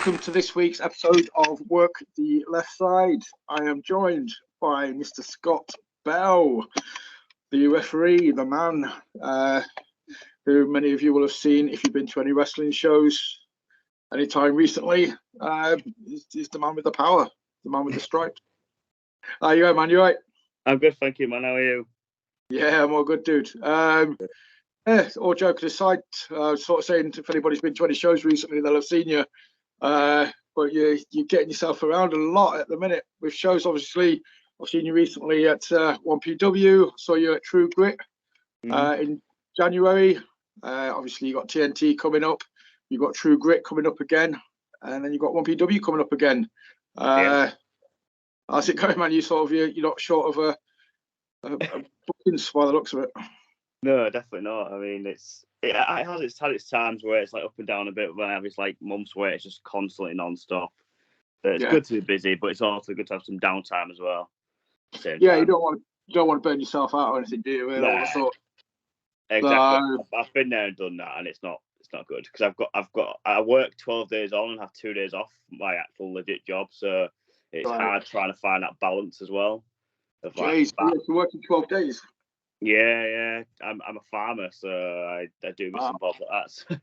welcome to this week's episode of Work the Left Side. I am joined by Mr. Scott Bell, the referee, the man who many of you will have seen if you've been to any wrestling shows anytime recently. He's the man with the power, the man with the stripes. You right, man? You right? I'm good, thank you, man. How are you? Yeah, I'm all good, dude. All joking aside, sort of saying if anybody's been to any shows recently, they'll have seen you. But you're getting yourself around a lot at the minute with shows. Obviously, I've seen you recently at 1PW. Saw you at True Grit in January. Obviously, you got TNT coming up. You got True Grit coming up again, and then you got 1PW coming up again. How's it going, man? You're not short of a bookings by the looks of it. No, definitely not. I mean, it has had its times where it's like up and down a bit. When I have like months where it's just constantly non-stop. So it's good to be busy, but it's also good to have some downtime as well. Yeah, you don't want to burn yourself out or anything, do you? Nah, exactly. So, I've been there and done that, and it's not good because I work 12 days on and have 2 days off my actual legit job, so it's hard trying to find that balance as well. Jeez, you're working 12 days. Yeah. I'm a farmer, so I do miss some bobs like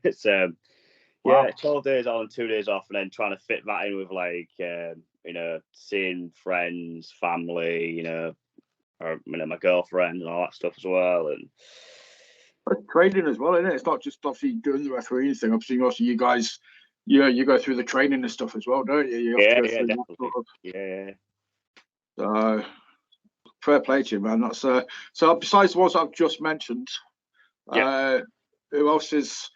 that. So it's 12 days on, 2 days off, and then trying to fit that in with like seeing friends, family, or my girlfriend and all that stuff as well, and training as well, isn't it? It's not just obviously doing the refereeing thing. Obviously, you guys, you go through the training and stuff as well, don't you? Definitely. So fair play to you, man. That's so besides the ones I've just mentioned, who else is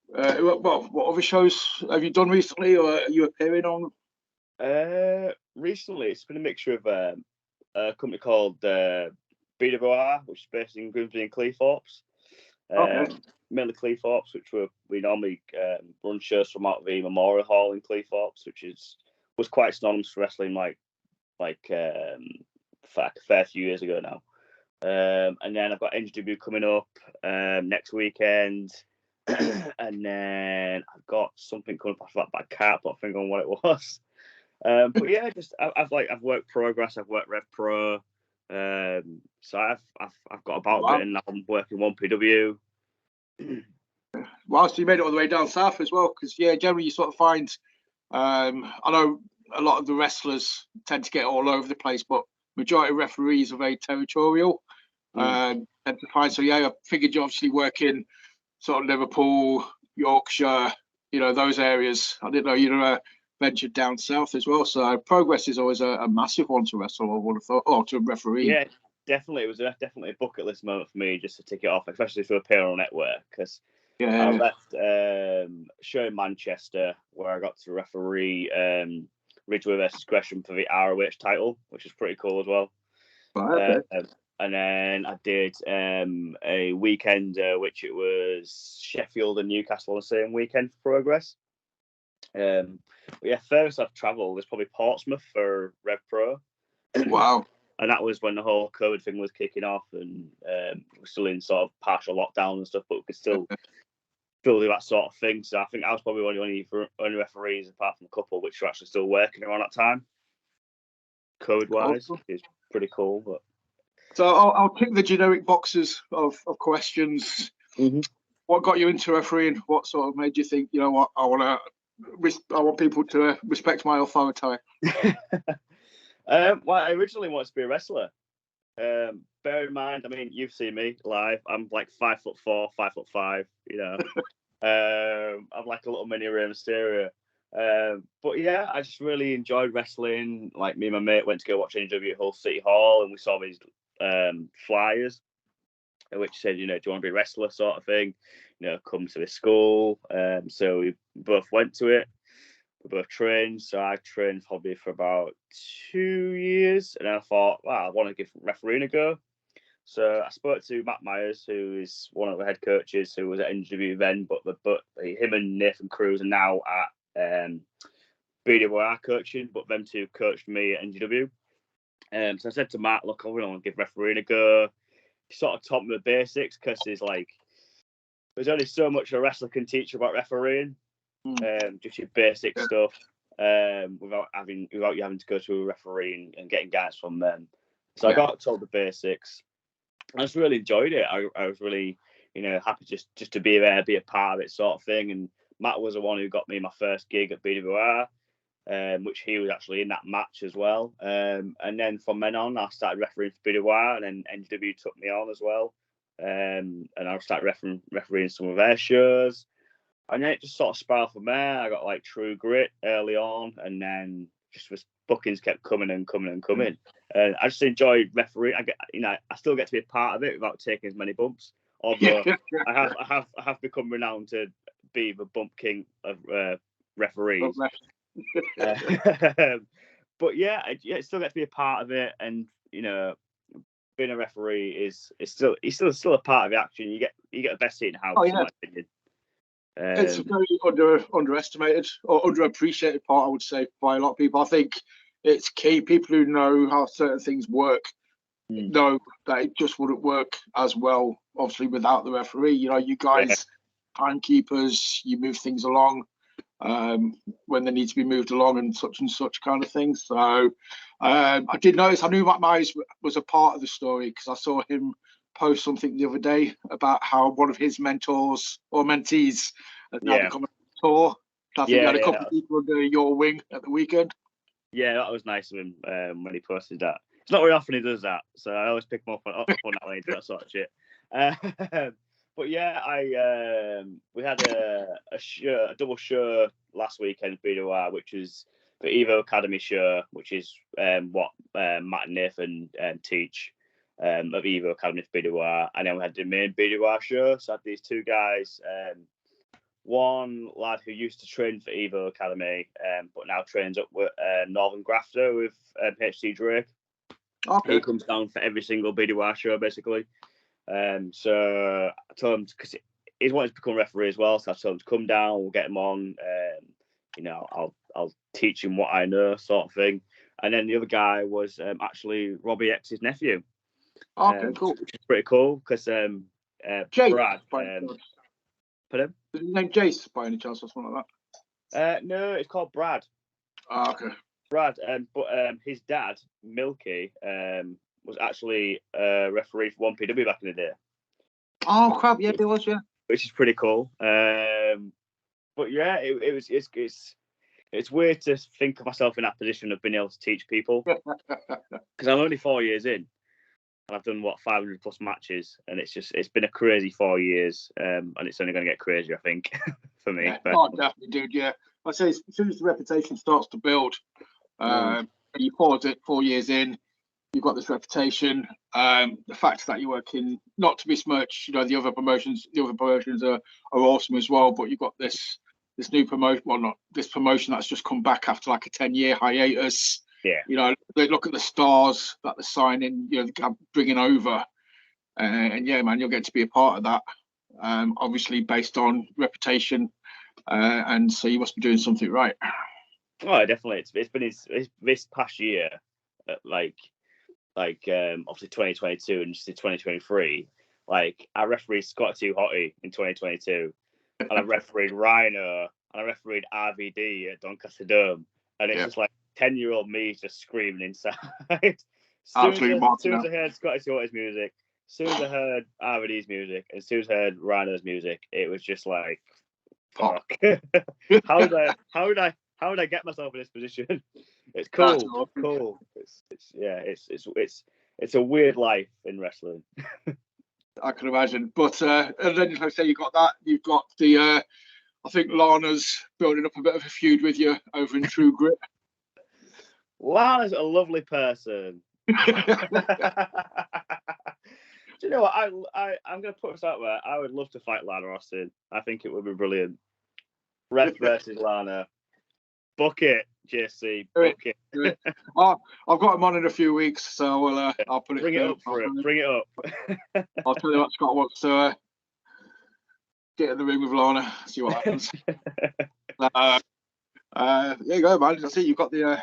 what other shows have you done recently, or are you appearing on? Recently it's been a mixture of a company called BWR, which is based in Grimsby and Cleethorpes. Mainly Cleethorpes, which we normally run shows from out of the Memorial Hall in Cleethorpes, which was quite synonymous for wrestling for a fair few years ago now. And then I've got NGW coming up next weekend, and then I've got something coming up after that, but I can't put a finger on what it was. But yeah, I've worked Progress, I've worked Revpro, so I've got about a bit, and now I'm working 1PW. Wow, so you made it all the way down south as well, because generally you sort of find, I know a lot of the wrestlers tend to get all over the place, but majority of referees are very territorial. Tend to find, so I figured you obviously work in sort of Liverpool, Yorkshire, those areas. I didn't know you'd ventured down south as well. So Progress is always a massive one to wrestle, I would have thought, or to referee. Yeah, definitely. It was definitely a bucket list moment for me just to tick it off, especially to appear on network, because I left show in Manchester where I got to referee Ridgeway versus Gresham for the ROH title, which is pretty cool as well. And then I did a weekend, which it was Sheffield and Newcastle on the same weekend for Progress. But yeah, furthest I've travelled is probably Portsmouth for Revpro. Wow. And that was when the whole COVID thing was kicking off, and we're still in sort of partial lockdown and stuff, but we could still do that sort of thing. So I think I was probably one of the only referees, apart from a couple, which were actually still working around that time. COVID-wise, it's pretty cool. But so I'll tick the generic boxes of questions. What got you into refereeing? What sort of made you think, you know what, I want people to respect my authority? Well, I originally wanted to be a wrestler. Bear in mind, I mean, you've seen me live. I'm like 5'4", 5'5". I'm like a little mini Rey Mysterio. But yeah, I just really enjoyed wrestling. Like, me and my mate went to go watch NW at Hull City Hall, and we saw these flyers, which said, do you want to be a wrestler, sort of thing. Come to this school. So we both went to it. We both trained. So I trained probably for about 2 years, and then I thought, I want to give refereeing a go. So I spoke to Matt Myers, who is one of the head coaches, who was at NW then, but him and Nathan Cruz are now at BWR coaching, but them two coached me at NGW. So I said to Matt, look, I want to give refereeing a go. He sort of taught me the basics, because there's only so much a wrestler can teach about refereeing. just your basic stuff, without you having to go to a referee and getting guidance from them. So I got told the basics. I just really enjoyed it. I was really, happy just to be there, be a part of it, sort of thing. And Matt was the one who got me my first gig at BWR, which he was actually in that match as well. And then from then on, I started refereeing for BWR, and then NW took me on as well. And I started refereeing some of their shows. And then it just sort of spiraled from there. I got like True Grit early on, and then bookings kept coming and coming and coming. And I just enjoyed refereeing. I still get to be a part of it without taking as many bumps. Although I have become renowned to be the bump king of referees. But yeah, I still get to be a part of it, and being a referee is still a part of the action. You get the best seat in the house, in my opinion. It's a very underestimated or underappreciated part, I would say, by a lot of people. I think it's key. People who know how certain things work know that it just wouldn't work as well, obviously, without the referee. You guys, timekeepers, you move things along when they need to be moved along and such kind of things. So I did notice, I knew Matt Myers was a part of the story because I saw him post something the other day about how one of his mentors or mentees had now become a tour. I think you had a couple of people under your wing at the weekend. Yeah, that was nice of him when he posted that. It's not very often he does that, so I always pick him up on that when he does that sort of shit. But yeah, we had a double show last weekend at BWR, which was the Evo Academy show, which is what Matt and Nathan teach. Of Evo Academy for BWR, and then we had the main BWR show. So I had these two guys, one lad who used to train for Evo Academy, but now trains up with Northern Grafter with HC Drake. Okay. He comes down for every single BWR show, basically. So I told him, because he's wanted to become referee as well, so I told him to come down, we'll get him on, I'll teach him what I know, sort of thing. And then the other guy was actually Robbie X's nephew. Okay, cool. Which is pretty cool because Jace, Brad. Pardon? Is his name Jace by any chance or something like that? No, it's called Brad. Okay. Brad, but his dad, Milky, was actually a referee for 1PW back in the day. Oh crap! Yeah, it was. Yeah. Which is pretty cool. But yeah, it's weird to think of myself in that position of being able to teach people because I'm only 4 years in. And I've done 500 plus matches, and it's been a crazy 4 years, and it's only going to get crazier, I think, for me. Yeah, oh, definitely, dude. Yeah, I say as soon as the reputation starts to build, and you pause it 4 years in, you've got this reputation. The fact that you're working, not to besmirch, the other promotions are awesome as well, but you've got this new promotion, well, not this promotion that's just come back after like a 10-year hiatus. Yeah. They look at the stars that they're signing, bringing over. And yeah, man, you'll get to be a part of that. Obviously based on reputation. And so you must be doing something right. Oh, definitely. It's been this past year, obviously 2022 and just 2023. Like, I refereed Scott Too Hottie in 2022. And I refereed Rhino. And I refereed RVD at Doncaster Dome. And it's just like 10-year-old me just screaming inside. As soon as I heard Scotty Stewart's music, as soon as I heard RVD's music, and as soon as I heard Rhino's music, it was just like, fuck. How did I get myself in this position? It's cool. Awesome. Cool. It's a weird life in wrestling. I can imagine. But and then, like I say, you've got that. You've got the I think Lana's building up a bit of a feud with you over in True Grit. Lana's a lovely person. Do you know what? I'm going to put this out there. I would love to fight Lana Austin. I think it would be brilliant. Ref versus Lana. Book it, JC. Book it. I've got him on in a few weeks, so I'll put it. Bring it up for him. Bring it up. I'll tell you what Scott wants to get in the ring with Lana. See what happens. There you go, man. That's it. You've got the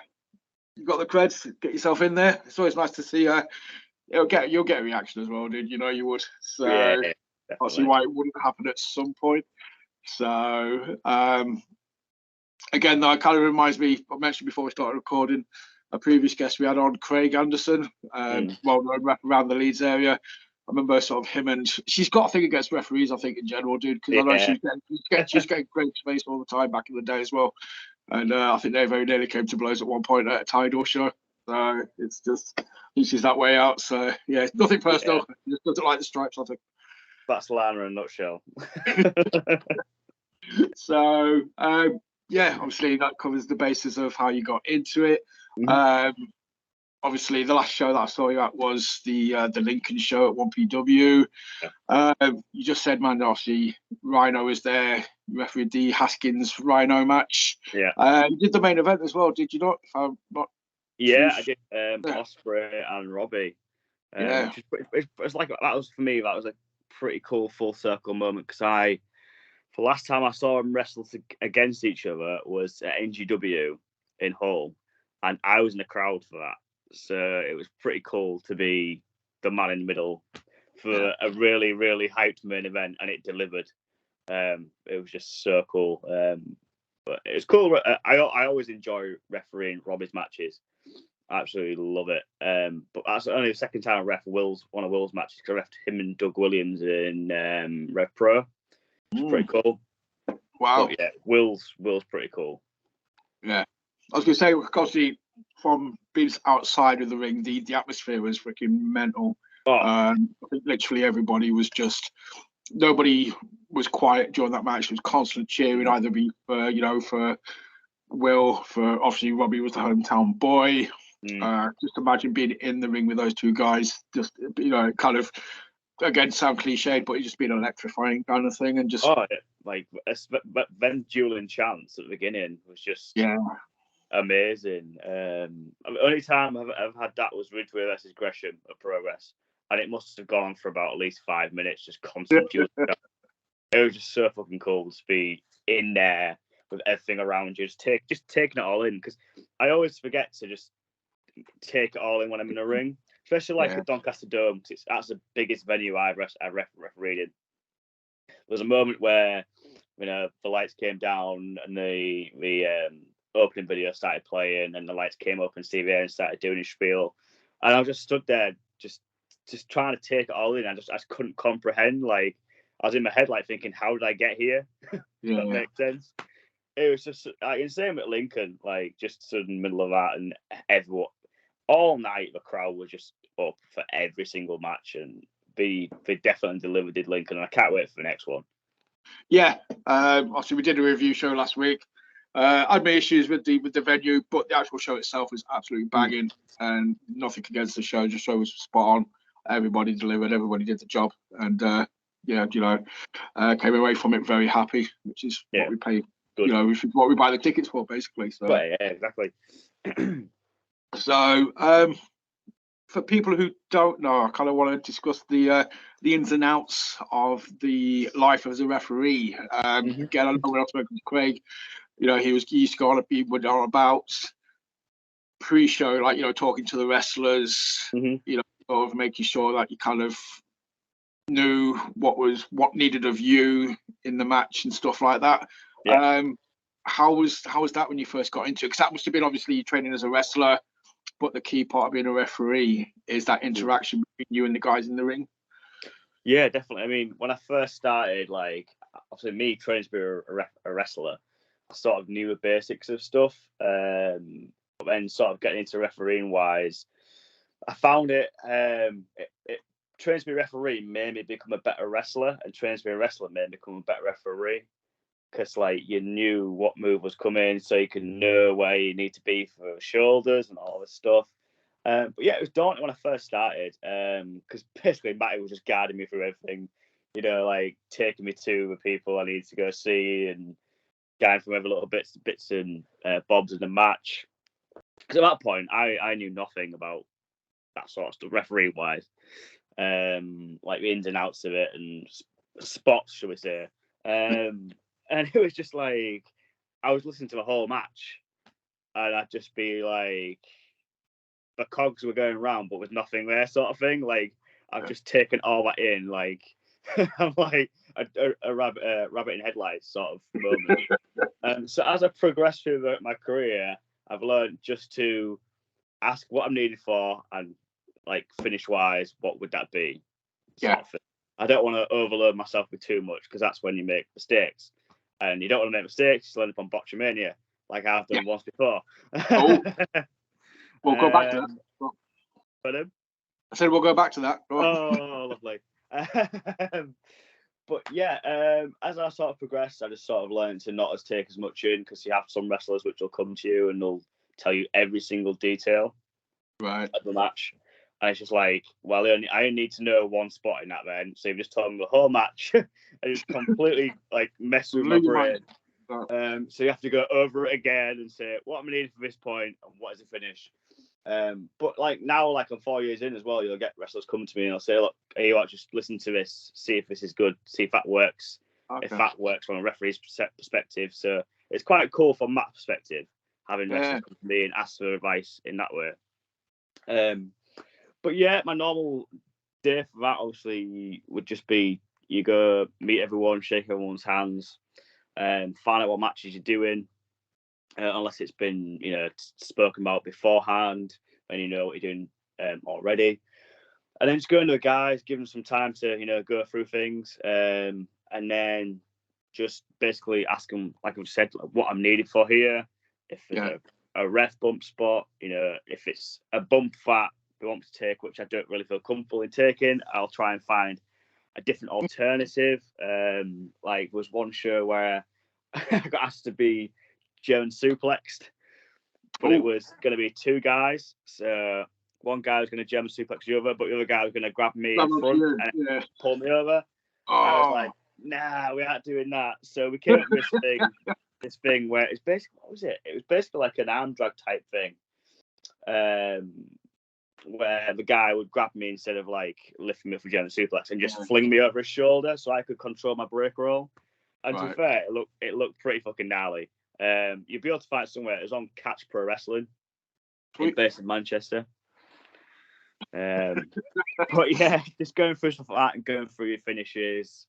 creds. Get yourself in there. It's always nice to see. You'll get a reaction as well, dude. You would. So I see why it wouldn't happen at some point. So again, that kind of reminds me, I mentioned before we started recording, a previous guest we had on, Craig Anderson, well-known rep around the Leeds area. I remember sort of him, and she's got a thing against referees, I think, in general, dude, because I know she's getting great space all the time back in the day as well. And I think they very nearly came to blows at one point at a Tidal show. So it's just, she's that way out. So yeah, nothing personal. Just doesn't like the stripes, I think. That's Lana in a nutshell. So yeah, obviously that covers the basis of how you got into it. Obviously, the last show that I saw you at was the Lincoln show at 1PW. You just said, man, obviously Rhino was there. Referee the Haskins Rhino match. Yeah. You did the main event as well, did you not? If I'm not. Yeah, I did. Osprey and Robbie. It's like, that was, for me, that was a pretty cool full circle moment, because the last time I saw them wrestle against each other was at NGW in Hull, and I was in the crowd for that. So it was pretty cool to be the man in the middle for a really, really hyped main event, and it delivered. It was just so cool. But it was cool. I always enjoy refereeing Robbie's matches. I absolutely love it. But that's only the second time I ref one of Will's matches, because I refed him and Doug Williams in Revpro. It's pretty cool. Wow. But yeah, Will's pretty cool. Yeah. I was going to say, obviously, from being outside of the ring, the atmosphere was freaking mental. I think literally everybody was just, nobody was quiet during that match. It was constant cheering, either be for Will, for obviously Robbie was the hometown boy. Just imagine being in the ring with those two guys, just, kind of, again, sound cliched, but it just been an electrifying kind of thing. And just like them dueling chants at the beginning was just amazing. The only time I've had that was Ridgeway versus Gresham at Progress, and it must have gone on for about at least 5 minutes, just constant dueling. It was just so fucking cool to be in there with everything around you, just taking it all in, because I always forget to just take it all in when I'm in a ring, especially like at Doncaster Dome, because that's the biggest venue I've refereed in. There was a moment where the lights came down and the opening video started playing, and the lights came up and Steve Aaron started doing his spiel, and I was just stood there just trying to take it all in. I just couldn't comprehend. Like, I was in my head like thinking, how did I get here? That makes sense. It was just like insane with Lincoln, like just stood in the middle of that, and everyone all night the crowd was just up for every single match, and they definitely delivered, did Lincoln, and I can't wait for the next one. Yeah, obviously we did a review show last week. I had my issues with the venue, but the actual show itself was absolutely banging, and nothing against the show. The show was spot on. Everybody delivered. Everybody did the job, and came away from it very happy, which is what we pay. Good. Which is what we buy the tickets for, basically. So yeah, exactly. So for people who don't know, I kind of want to discuss the ins and outs of the life as a referee. Again, I know when I spoke to Craig, he used to go on a be on about pre-show, like talking to the wrestlers, sort of making sure that you kind of knew what needed of you in the match and stuff like that. How was that when you first got into it? Because that must have been obviously you training as a wrestler, but the key part of being a referee is that interaction between you and the guys in the ring. Yeah, definitely. I mean, when I first started, like, obviously me training to be a wrestler, I sort of knew the basics of stuff. But then sort of getting into refereeing wise, I found it training to be a referee made me become a better wrestler, and training to be a wrestler made me become a better referee. Because like you knew what move was coming, so you could know where you need to be for shoulders and all this stuff. But yeah, it was daunting when I first started, because basically Matty was just guiding me through everything, like taking me to the people I needed to go see and guiding from every little bits and bobs in the match. Because at that point, I knew nothing about that sort of stuff, referee wise, like the ins and outs of it and spots, shall we say. And it was just like, I was listening to the whole match, and I'd just be like, the cogs were going round, but with nothing there, sort of thing. Like, I've just taken all that in. Like, I'm like, a rabbit in headlights sort of moment. So as I progress through my career, I've learned just to ask what I'm needed for, and like finish wise, what would that be? Yeah. I don't want to overload myself with too much, because that's when you make mistakes, and you don't want to make mistakes. You end up on botchamania, like I've done once before. Oh, we'll go back to that. Pardon? I said we'll go back to that. Oh, lovely. But yeah, as I sort of progressed, I just sort of learned to not take as much in, because you have some wrestlers which will come to you and they'll tell you every single detail right of the match. And it's just like, well, I only need to know one spot in that then. So you've just told me the whole match and just completely like mess with my brain. So you have to go over it again and say, what am I needing for this point and what is the finish? But like now, like I'm 4 years in as well, you'll get wrestlers come to me and I'll say, look, hey, you just listen to this, see if this is good, see if that works, if that works from a referee's perspective. So it's quite cool from that perspective, having wrestlers come to me and ask for advice in that way. But yeah, my normal day for that obviously would just be you go meet everyone, shake everyone's hands, and find out what matches you're doing. Unless it's been, spoken about beforehand and you know what you're doing already. And then just go into the guys, give them some time to, go through things. And then just basically ask them, like I've said, what I'm needed for here. If there's a ref bump spot, if it's a bump that they want to take, which I don't really feel comfortable in taking, I'll try and find a different alternative. Like was one show where I got asked to be German suplexed, but it was going to be two guys. So one guy was going to German suplex the other, but the other guy was going to grab me in front and pull me over. I was like, nah, we aren't doing that. So we came up with this thing where it's basically, what was it? It was basically like an arm drag type thing, where the guy would grab me instead of like lifting me up for German suplex and just fling me over his shoulder so I could control my break roll. And to be fair, it looked pretty fucking gnarly. You'd be able to find it somewhere. It was on Catch Pro Wrestling, based in Manchester. But yeah, just going through stuff like that and going through your finishes.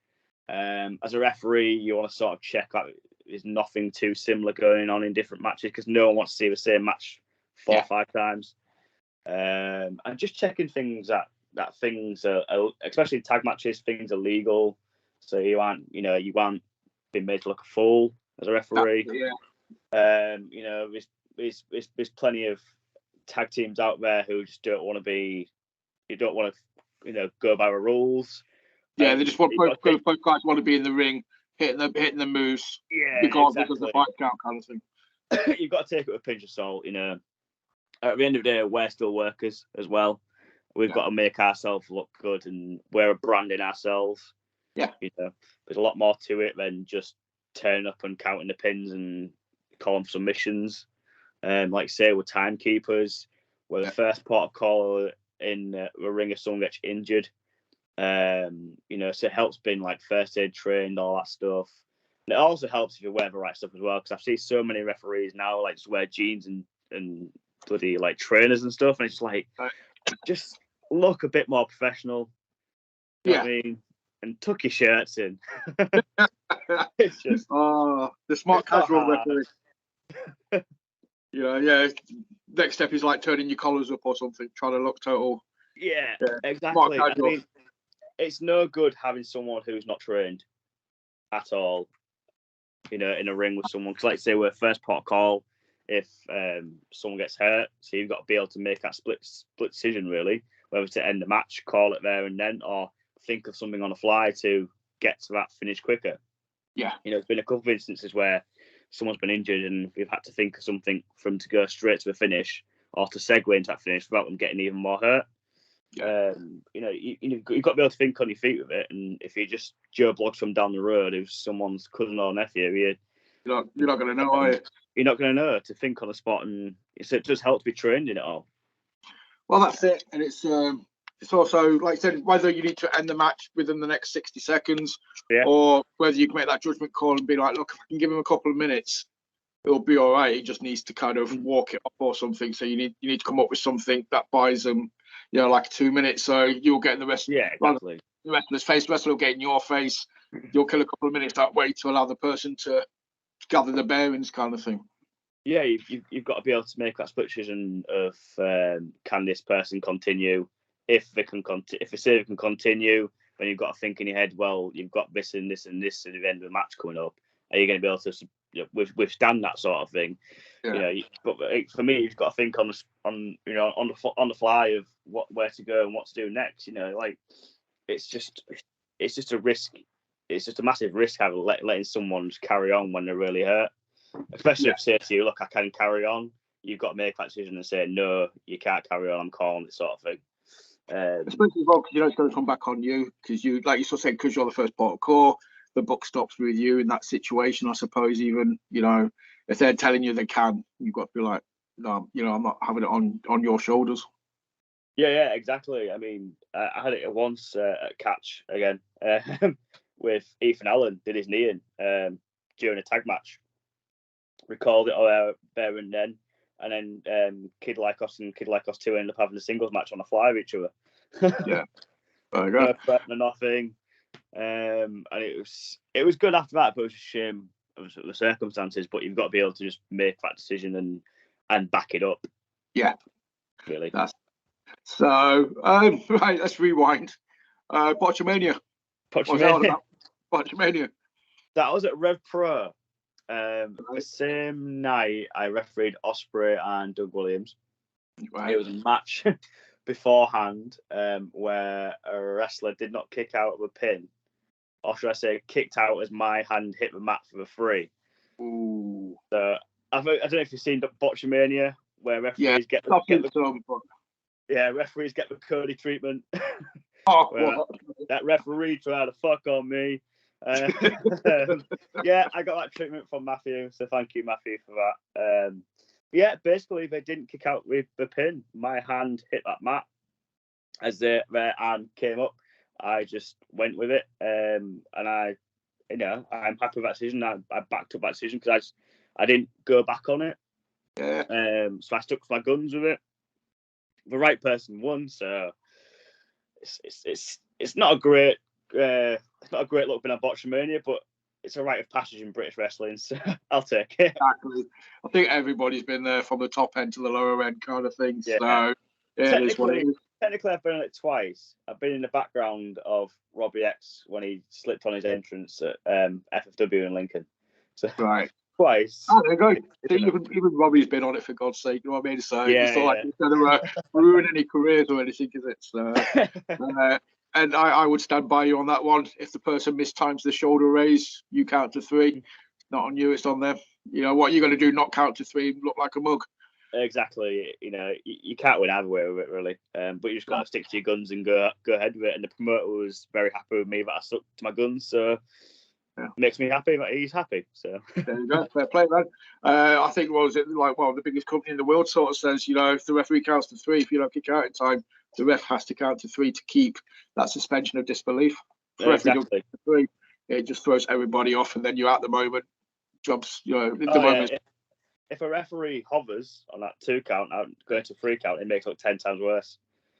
As a referee, you want to sort of check that there's nothing too similar going on in different matches, because no one wants to see the same match 4 or 5 times. And just checking things that things are, especially in tag matches, things are legal. So you aren't being made to look a fool as a referee. There's plenty of tag teams out there who just don't want to go by the rules. Yeah, they just want both guys want to be in the ring, hitting the moves, because of the 5 count kind of thing. You've got to take it with a pinch of salt. At the end of the day, we're still workers as well. We've got to make ourselves look good, and we're branding ourselves. Yeah, there's a lot more to it than just turning up and counting the pins and calling for submissions. Like say we're timekeepers. We're the first port of call in the ring if someone gets injured. So it helps being like first aid trained, all that stuff. And it also helps if you wear the right stuff as well, because I've seen so many referees now like just wear jeans and bloody like trainers and stuff, and it's like just look a bit more professional. You know what I mean? And tuck your shirts in. It's just the smart casual referee. Next step is like turning your collars up or something, trying to look total. Yeah, exactly. I mean, it's no good having someone who's not trained at all, in a ring with someone. Because, like say, we're first port of call. If someone gets hurt, so you've got to be able to make that split decision, really, whether to end the match, call it there and then, or think of something on the fly to get to that finish quicker. Yeah. There's been a couple of instances where someone's been injured and we've had to think of something for them to go straight to the finish or to segue into that finish without them getting even more hurt. Yeah. You've got to be able to think on your feet with it. And if you just Joe Bloggs from down the road who's someone's cousin or nephew, you're not going to know, are you? You're not going to know to think on the spot, and it just helps be trained in it all. Well, that's it. And it's also, like I said, whether you need to end the match within the next 60 seconds or whether you can make that judgment call and be like, look, if I can give him a couple of minutes, it'll be all right. He just needs to kind of walk it off or something. So you need to come up with something that buys them, like 2 minutes. So you'll get the rest. Yeah, exactly. the wrestler's face. The wrestler will get in your face. You'll kill a couple of minutes that way to allow the person to gather the bearings, kind of thing. Yeah, you've got to be able to make that split decision of can this person continue? If they can if the server can continue, then you've got to think in your head, well, you've got this and this and this at the end of the match coming up. Are you going to be able to withstand that sort of thing? Yeah. But for me, you've got to think on the fly of where to go and what to do next. Like it's just a risk. It's just a massive risk having letting someone just carry on when they're really hurt. Especially if they say to you, look, I can carry on. You've got to make that decision and say, no, you can't carry on. I'm calling it, sort of thing. Especially as well, because it's going to come back on you, because you, like you sort of said, because you're the first port of call, the buck stops with you in that situation. I suppose even if they're telling you they can, you've got to be like, no, I'm not having it on your shoulders. Yeah, exactly. I mean, I had it once at Catch again with Ethan Allen, did his knee in during a tag match. Recalled it there and then Kid Lycos and Kid Lycos 2 ended up having a singles match on the fly with each other. Yeah. No threat, no nothing. And it was good after that, but it was a shame of the circumstances. But you've got to be able to just make that decision and back it up. Yeah. Really. So right, let's rewind. Botchamania. Botchamania. That was at Revpro. The same night, I refereed Ospreay and Doug Williams. Right. It was a match beforehand where a wrestler did not kick out of a pin, or should I say, kicked out as my hand hit the mat for the free. Ooh. So I don't know if you've seen Botchamania, where referees get the Cody treatment. That referee tried to fuck on me. Yeah, I got that treatment from Matthew, so thank you, Matthew, for that. Basically, they didn't kick out with the pin. My hand hit that mat as their arm came up. I just went with it, and I'm happy with that decision. I backed up that decision because I didn't go back on it. Yeah. So I stuck to my guns with it. The right person won, so it's not a great. It's not a great look being on Botchamania, but it's a rite of passage in British wrestling, so I'll take it. Exactly. I think everybody's been there from the top end to the lower end kind of thing. Yeah. So it is what it is. Technically, I've been on it twice. I've been in the background of Robbie X when he slipped on his entrance at FFW in Lincoln. So right. Twice. Oh, there you go. Even Robbie's been on it, for God's sake. You know what I mean? So it's not like it's going to ruin any careers or anything, is it? So, and I would stand by you on that one. If the person mistimes the shoulder raise, you count to 3. It's not on you, it's on them. What you're going to do, not count to 3 and look like a mug. Exactly. You can't win either way with it, really. But you just got to stick to your guns and go ahead with it. And the promoter was very happy with me that I stuck to my guns. So it makes me happy that he's happy. So there you go. Fair play, man. I think the biggest company in the world sort of says, if the referee counts to 3, if you don't kick out in time, the ref has to count to 3 to keep that suspension of disbelief. Exactly. 3, it just throws everybody off, and then you're at the moment. Jobs, if a referee hovers on that 2 count out going to 3 count, it makes it look 10 times worse.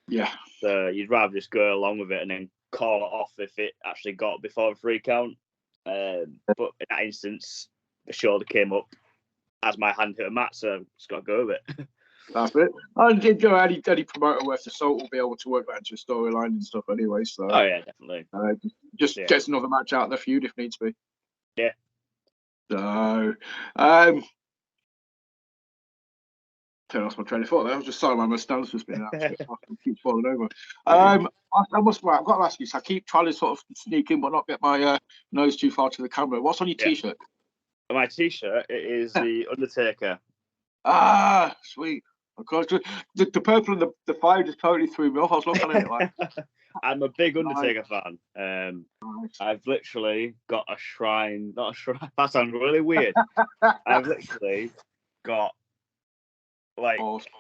Yeah. So you'd rather just go along with it and then call it off if it actually got before the 3 count. But in that instance, the shoulder came up as my hand hit a mat, so just got to go with it. That's it. And any promoter worth the salt will be able to work that into a storyline and stuff anyway. So definitely. Just gets another match out of the feud if needs be. Yeah. So, turn off my train of thought there. I was just sorry, my stance has been keeps falling over. I've got to ask you. So I keep trying to sort of sneak in, but not get my nose too far to the camera. What's on your T-shirt? My T-shirt, it is the Undertaker. Ah, sweet. Of course, the purple and the fire just totally threw me off. I was looking at it like. I'm a big Undertaker fan. Nice. I've literally got a shrine. Not a shrine. That sounds really weird. I've literally got awesome.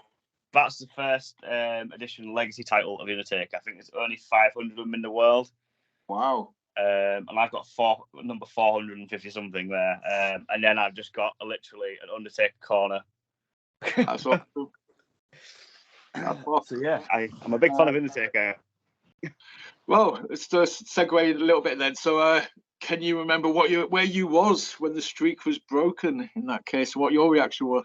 That's the first edition legacy title of the Undertaker. I think there's only 500 of them in the world. Wow. And I've got number 450 something there. And then I've just got literally an Undertaker corner. That's awesome. So yeah, I'm a big fan of Undertaker. Well, let's just segue a little bit then. So, can you remember where you was when the streak was broken? In that case, what your reaction was?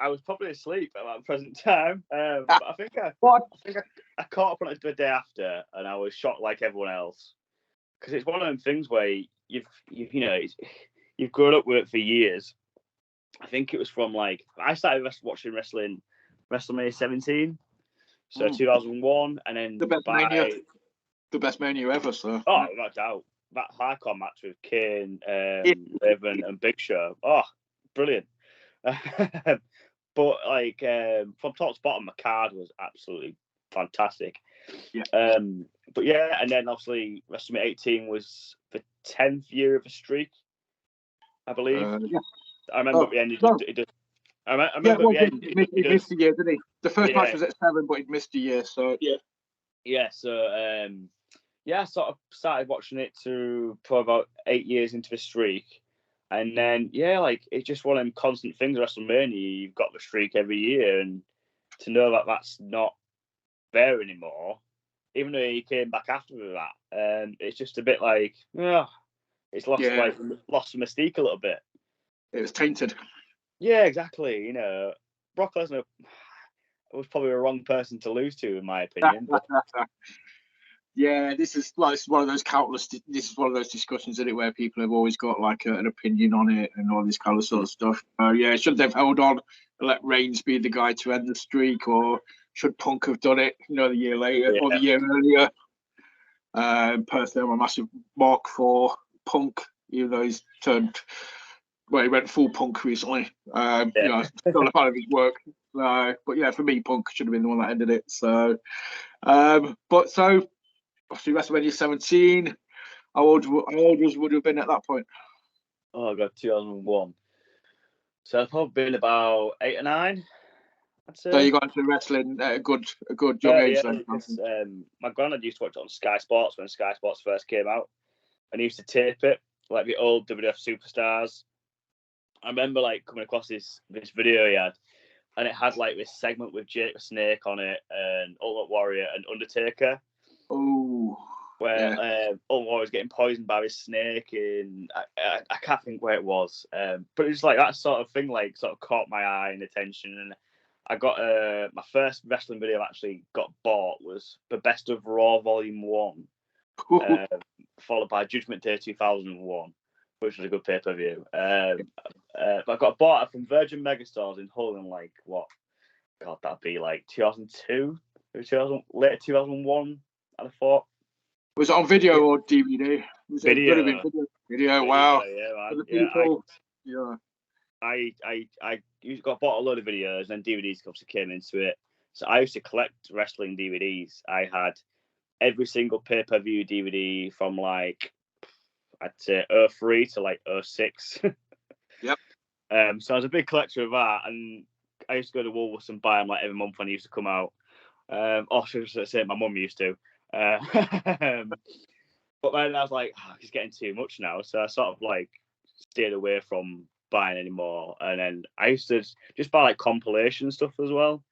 I was probably asleep at that present time. Ah, But I think what? I caught up on it the day after, and I was shocked like everyone else, because it's one of them things where you've grown up with it for years. I think it was from like I started watching wrestling WrestleMania 17, so 2001, and then The best mania ever. So, no doubt, that hardcore match with Kane, Raven, and Big Show. Oh, brilliant. But like from top to bottom, the card was absolutely fantastic. Yeah. But yeah, and then obviously WrestleMania 18 was the 10th year of a streak, I believe. Yeah. I remember at the end. I remember at the end. He missed a year, didn't he? The first match was at 7, but he'd missed a year. So yeah. Yeah. So I sort of started watching it to probably about 8 years into the streak. And then, like, it's just one of them constant things. WrestleMania, you've got the streak every year, and to know that that's not there anymore, even though he came back after that, it's just a bit like, it's lost the mystique a little bit. It was tainted. Yeah, exactly. You know, Brock Lesnar was probably a wrong person to lose to, in my opinion. Yeah, this is one of those this is one of those discussions, isn't it, where people have always got like an opinion on it and all this kind of sort of stuff. Should they have held on and let Reigns be the guy to end the streak, or should Punk have done it, the year later or the year earlier? Personally, I'm a massive mark for Punk, even though he's he went full Punk recently. I'm still a fan of his work. But yeah, for me, Punk should have been the one that ended it. So, obviously, WrestleMania 17. How old would have been at that point? Oh god, 2001. So I've probably been about 8 or 9. I'd say. So you got into wrestling at a good young age then. My granddad used to watch it on Sky Sports when Sky Sports first came out, and he used to tape it like the old WWF superstars. I remember like coming across this video he had, and it had like this segment with Jake the Snake on it, and Ultimate Warrior and Undertaker. Oh. Where Ultimate Warrior was getting poisoned by this snake, and I can't think where it was, but it was like that sort of thing, like sort of caught my eye and attention. And I got my first wrestling video I actually got bought was the Best of Raw Volume 1, followed by Judgment Day 2001, which was a good pay-per-view. But I got bought it from Virgin Megastores in Hull in like that'd be like 2002, late 2001. I'd have thought. Was it on video or DVD? Video. Video. Wow. Yeah, I got bought a load of videos, and then DVDs obviously came into it. So I used to collect wrestling DVDs. I had every single pay-per-view DVD from like I'd say 03 to like 06. Yep. So I was a big collector of that, and I used to go to Woolworths and buy them like every month when he used to come out. Should I say my mum used to. But then I was like, he's getting too much now, so I sort of like stayed away from buying anymore. And then I used to just buy like compilation stuff as well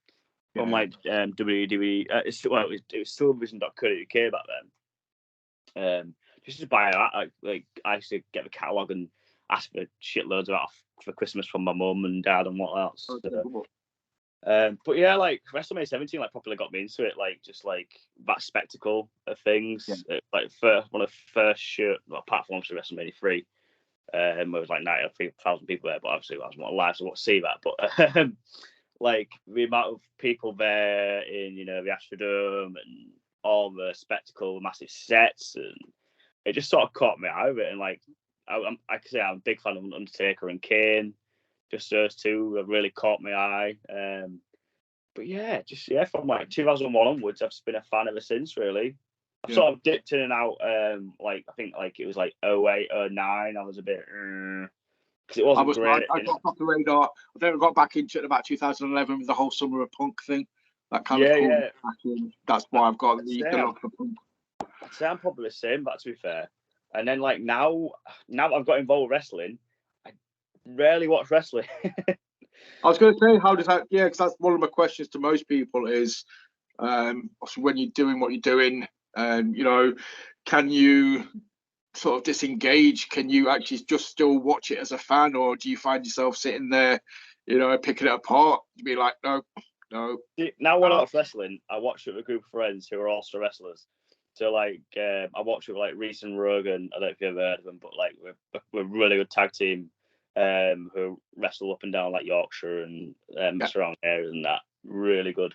from like WWE. It was Silvervision.co.uk back then. Just to buy that, like I used to get the catalogue and ask for shitloads of that for Christmas from my mum and dad and what else. But yeah, like WrestleMania 17 like properly got me into it, like just like that spectacle of things. Like one of the first show, apart from obviously WrestleMania 3, there was like 90,000 people there, but obviously I was not live, so I won't see that. But like the amount of people there in the Astrodome and all the spectacle, massive sets, and it just sort of caught me out of it. And like I'm a big fan of Undertaker and Kane. Just those two have really caught my eye. But from like 2001 onwards, I've just been a fan ever since, really. I've sort of dipped in and out. I think like it was like 08, 09. I was a bit because it wasn't great. I got off the radar. I think I got back into it about 2011 with the whole Summer of Punk thing. That kind of cool. Yeah. That's why I've got the love for Punk. I'd say I'm probably the same, but to be fair. And then like now I've got involved with wrestling, I rarely watch wrestling. I was going to say, how does that? Yeah, because that's one of my questions to most people is, obviously when you're doing what you're doing, And, you know, can you sort of disengage? Can you actually just still watch it as a fan, or do you find yourself sitting there, you know, picking it apart? You be like, no. Now when I watch wrestling, I watch it with a group of friends who are also wrestlers. So like, I watch it with like Reese and Rogan. I don't know if you've ever heard of them, but like we're a really good tag team who wrestle up and down like Yorkshire and surrounding areas and that. Really good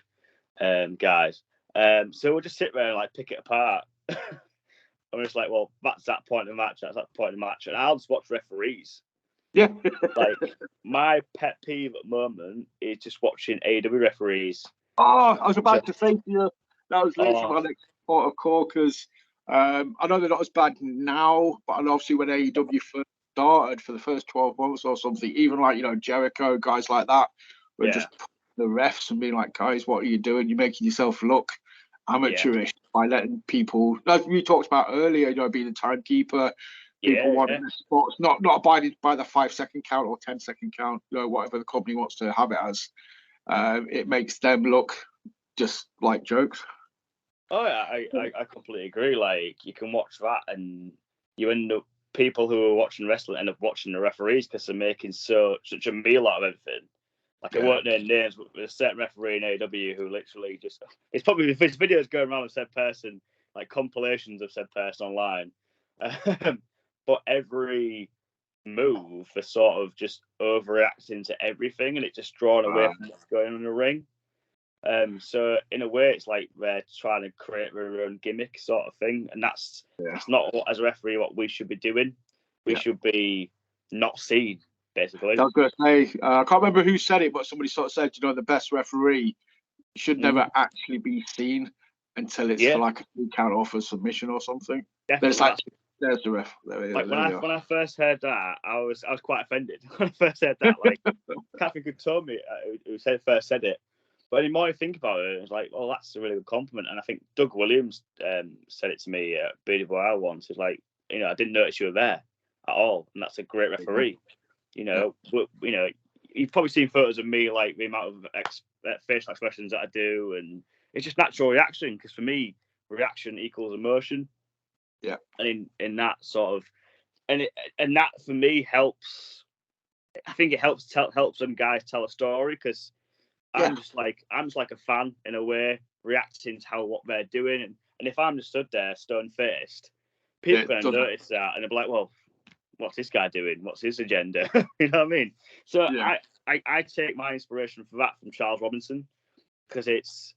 guys. So we'll just sit there and like pick it apart. I'm just like, well, that's that point in the match. That's that point in the match, and I'll just watch referees. Yeah. Like my pet peeve at the moment is just watching AEW referees. Oh, I was about to say to you, that was literally my next part of call, because I know they're not as bad now, but obviously when AEW first started for the first 12 months or something, even like, you know, Jericho, guys like that, were just the refs and being like, guys, what are you doing? You're making yourself look amateurish by letting people, like we talked about earlier, you know, being a timekeeper. People want the spots, not abiding by the 5-second count or 10-second count, you know, whatever the company wants to have it as. It makes them look just like jokes. Oh, I completely agree. Like, you can watch that and you end up, people who are watching wrestling end up watching the referees because they're making such a meal out of everything. Like, I won't name names, but there's a certain referee in AEW who literally just, it's probably, if his videos going around with said person, like compilations of said person online. But every move, they're sort of just overreacting to everything, and it's just drawn away from what's going on in the ring. So in a way, it's like they're trying to create their own gimmick sort of thing, and that's not what, as a referee, what we should be doing. We should be not seen, basically. I was going to say, I can't remember who said it, but somebody sort of said, you know, the best referee should never actually be seen until it's for like a 2 count or for submission or something. There's like, there's the ref. Like when I first heard that, I was quite offended when I first heard that. Like, Catherine could told me who first said it. But the more I think about it, it's like, oh, that's a really good compliment. And I think Doug Williams said it to me at BWR once. It's like, you know, I didn't notice you were there at all, and that's a great referee. You know, you know, you've probably seen photos of me, like the amount of facial expressions that I do, and it's just natural reaction. Because for me, reaction equals emotion. Yeah. And in that sort of, and that for me helps. I think it helps some guys tell a story, because I'm just like a fan in a way, reacting to what they're doing, and if I'm just stood there stone faced, people are going to notice that, and they'll be like, well, what's this guy doing? What's his agenda? You know what I mean? So I take my inspiration from Charles Robinson, because it's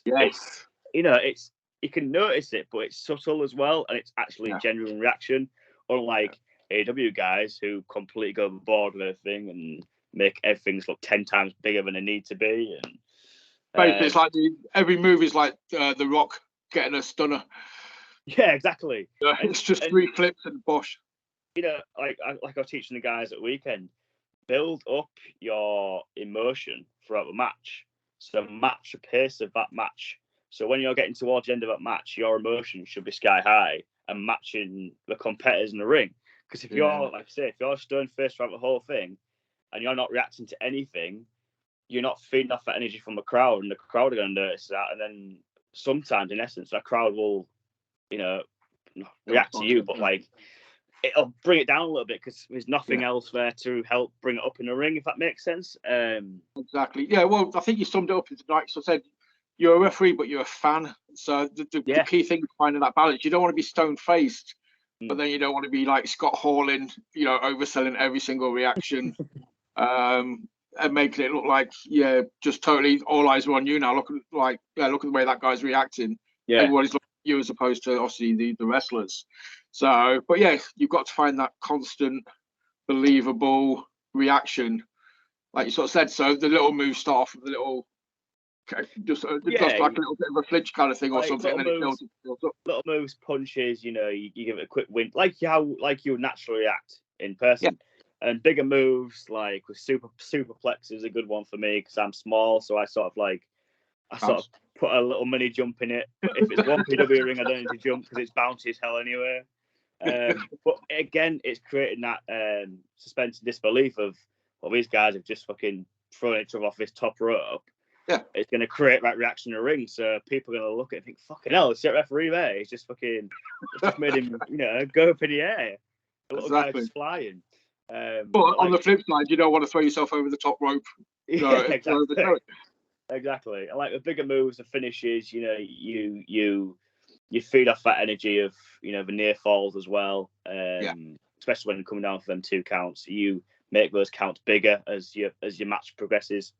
you know, it's, you can notice it, but it's subtle as well, and it's actually genuine reaction, unlike AEW guys who completely go overboard with everything and make everything look 10 times bigger than they need to be. And it's like every move is like The Rock getting a stunner. Yeah, exactly. It's just 3 flips and bosh. You know, like I was teaching the guys at the weekend, build up your emotion throughout the match. So match the pace of that match. So when you're getting towards the end of that match, your emotion should be sky high and matching the competitors in the ring. Because if you're, like I say, if you're stone faced throughout the whole thing and you're not reacting to anything, you're not feeding off that energy from the crowd, and the crowd are going to notice that. And then sometimes, in essence, that crowd will, you know, react to you, but like, it'll bring it down a little bit because there's nothing else there to help bring it up in the ring, if that makes sense. Exactly. Yeah, well, I think you summed it up into, like I said, you're a referee, but you're a fan. So the key thing is finding that balance. You don't want to be stone-faced, but then you don't want to be like Scott Hall, you know, overselling every single reaction and making it look like, just totally all eyes are on you now. Look at the way that guy's reacting. Yeah. Everybody's looking at you as opposed to, obviously, the wrestlers. So, but you've got to find that constant, believable reaction, like you sort of said. So the little moves start off with a little, just like a little bit of a flinch kind of thing, or something, and then it builds up. Little moves, punches. You know, you give it a quick win, like you naturally react in person. Yeah. And bigger moves, like with superplex is a good one for me because I'm small, so I sort of put a little mini jump in it. If it's one PW ring, I don't need to jump because it's bouncy as hell anyway. But again, it's creating that suspense of disbelief of, well, these guys have just fucking thrown each other off this top rope. it's going to create that reaction in the ring. So people are going to look at it and think, fucking hell, it's that referee there. He's just fucking, it's just made him, go up in the air. The little guy just flying. But on the flip side, you don't want to throw yourself over the top rope. Exactly. And like the bigger moves, the finishes, you feed off that energy of, the near falls as well. Especially when coming down for them 2 counts. You make those counts bigger as your match progresses.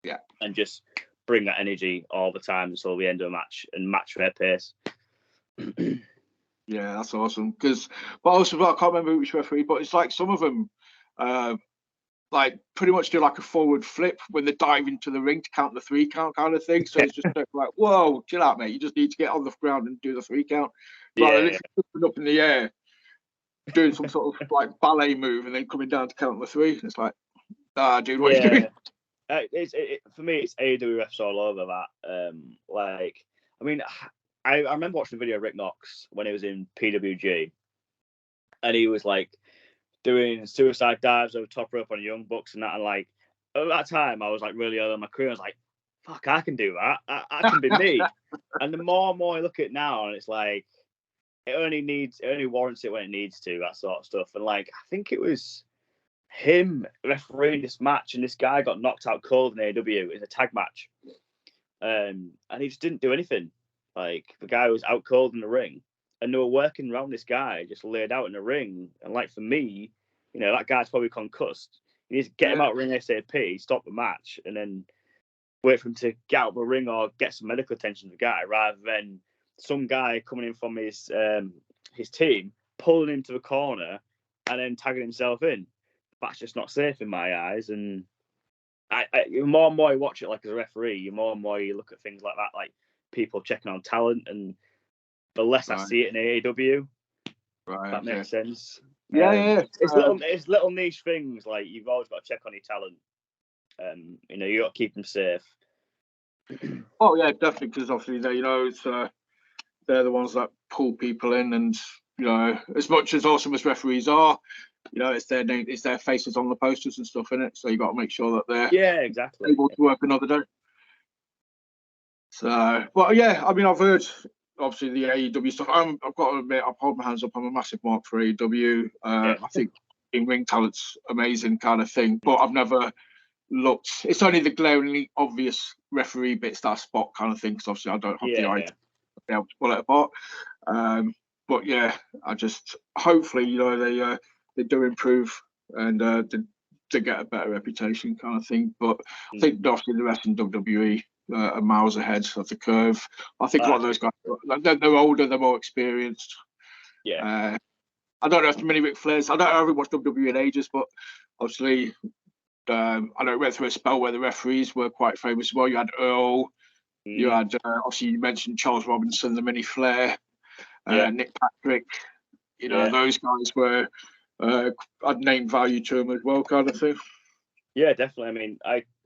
Yeah. And just bring that energy all the time until the end of a match and match their pace. Yeah, that's awesome. But also, I can't remember which referee, but it's like some of them, like pretty much do like a forward flip when they dive into the ring to count the 3 count kind of thing. So it's just like, whoa, chill out, mate. You just need to get on the ground and do the 3 count. Like up in the air, doing some sort of like ballet move and then coming down to count the 3. It's like, dude, what are you doing? For me, it's AWF's all over that. I remember watching a video of Rick Knox when he was in PWG, and he was like doing suicide dives over top rope on Young Bucks and that. And like at that time, I was like really early in my career. I was like, fuck, I can do that. I can be me. And the more and more I look at it now, and it's like it only warrants it when it needs to, that sort of stuff. And like I think it was him refereeing this match, and this guy got knocked out cold in AEW in a tag match, and he just didn't do anything. Like the guy was out cold in the ring, and they were working around this guy just laid out in the ring. And like for me, that guy's probably concussed. You need to get him out of the ring ASAP, stop the match, and then wait for him to get out of the ring or get some medical attention to the guy, rather than some guy coming in from his team, pulling him to the corner, and then tagging himself in. That's just not safe in my eyes. And I more and more you watch it like as a referee, the more and more you look at things like that, like people checking on talent, and the less I see it in AEW. Right. That makes sense. Yeah. It's little niche things, like you've always got to check on your talent. You got to keep them safe. Oh yeah, definitely, because obviously they're the ones that pull people in, and as much as awesome as referees are, it's their name, it's their faces on the posters and stuff in it. So you got to make sure that they're able to work another day. So, but yeah, I mean, I've heard obviously the AEW stuff. I've got to admit, I'll hold my hands up. I'm a massive mark for AEW. I think in-ring talent's amazing kind of thing, but I've never looked. It's only the glaringly obvious referee bits that I spot kind of thing, because obviously I don't have the idea to be able to pull it apart. But yeah, I just hopefully they do improve and to get a better reputation kind of thing. But I think obviously the rest in WWE are miles ahead of the curve. I think a lot of those guys, they're older, they're more experienced. Yeah. I don't know if many Ric Flairs. I haven't watched WWE in ages, but obviously I know it went through a spell where the referees were quite famous as well. You had Earl, you had obviously you mentioned Charles Robinson, the Mini Flair, Nick Patrick. Those guys were I'd name value to them as well, kind of thing. Yeah, definitely.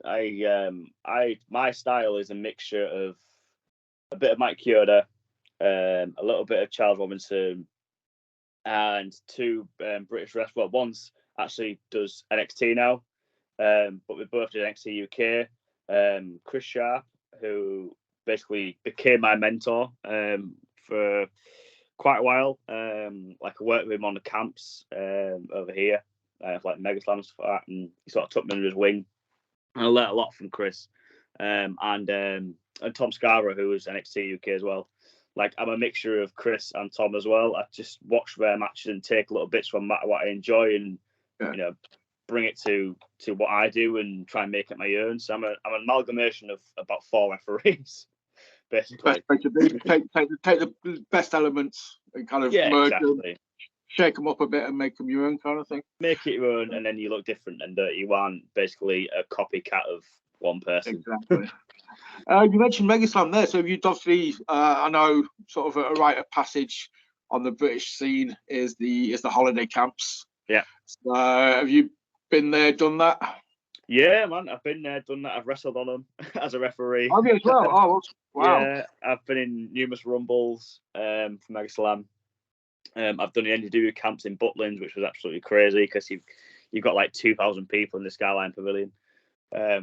I mean, my style is a mixture of a bit of Mike Chioda, a little bit of Charles Robinson, and 2 British wrestlers. Well, one's actually does NXT now, but we both did NXT UK. Chris Sharp, who basically became my mentor for quite a while. Like I worked with him on the camps over here, like Mega Slam and stuff like that, and he sort of took me under his wing. And I learned a lot from Chris, and Tom Scarborough, who was NXT UK as well. Like I'm a mixture of Chris and Tom as well. I just watch their matches and take little bits from what I enjoy, and bring it to what I do and try and make it my own. So I'm an amalgamation of about 4 referees, basically. Best way to be. Take the best elements and kind of merge them, shake them up a bit and make them your own kind of thing. Make it your own, and then you look different, and you aren't basically a copycat of one person. Exactly. You mentioned Mega Slam there, so you'd obviously, I know, sort of a rite of passage on the British scene is the holiday camps. Yeah. So, have you been there, done that? Yeah, man, I've been there, done that. I've wrestled on them as a referee. Have you as well? Oh, wow. Yeah, I've been in numerous rumbles for Mega Slam. I've done the NDW camps in Butlins, which was absolutely crazy because you've got like 2,000 people in the Skyline Pavilion,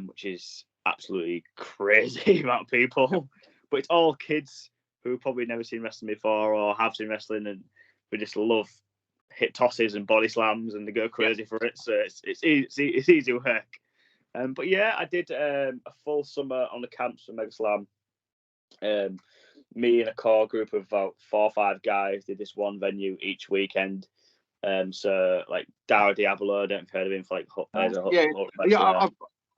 which is absolutely crazy amount of people, but it's all kids who probably never seen wrestling before or have seen wrestling, and we just love hip tosses and body slams, and they go crazy for it. So it's easy work. But yeah, I did a full summer on the camps for Mega Slam. Me and a core group of about 4 or 5 guys did this one venue each weekend. So like Dara Diablo, I don't know if you've heard of him, for like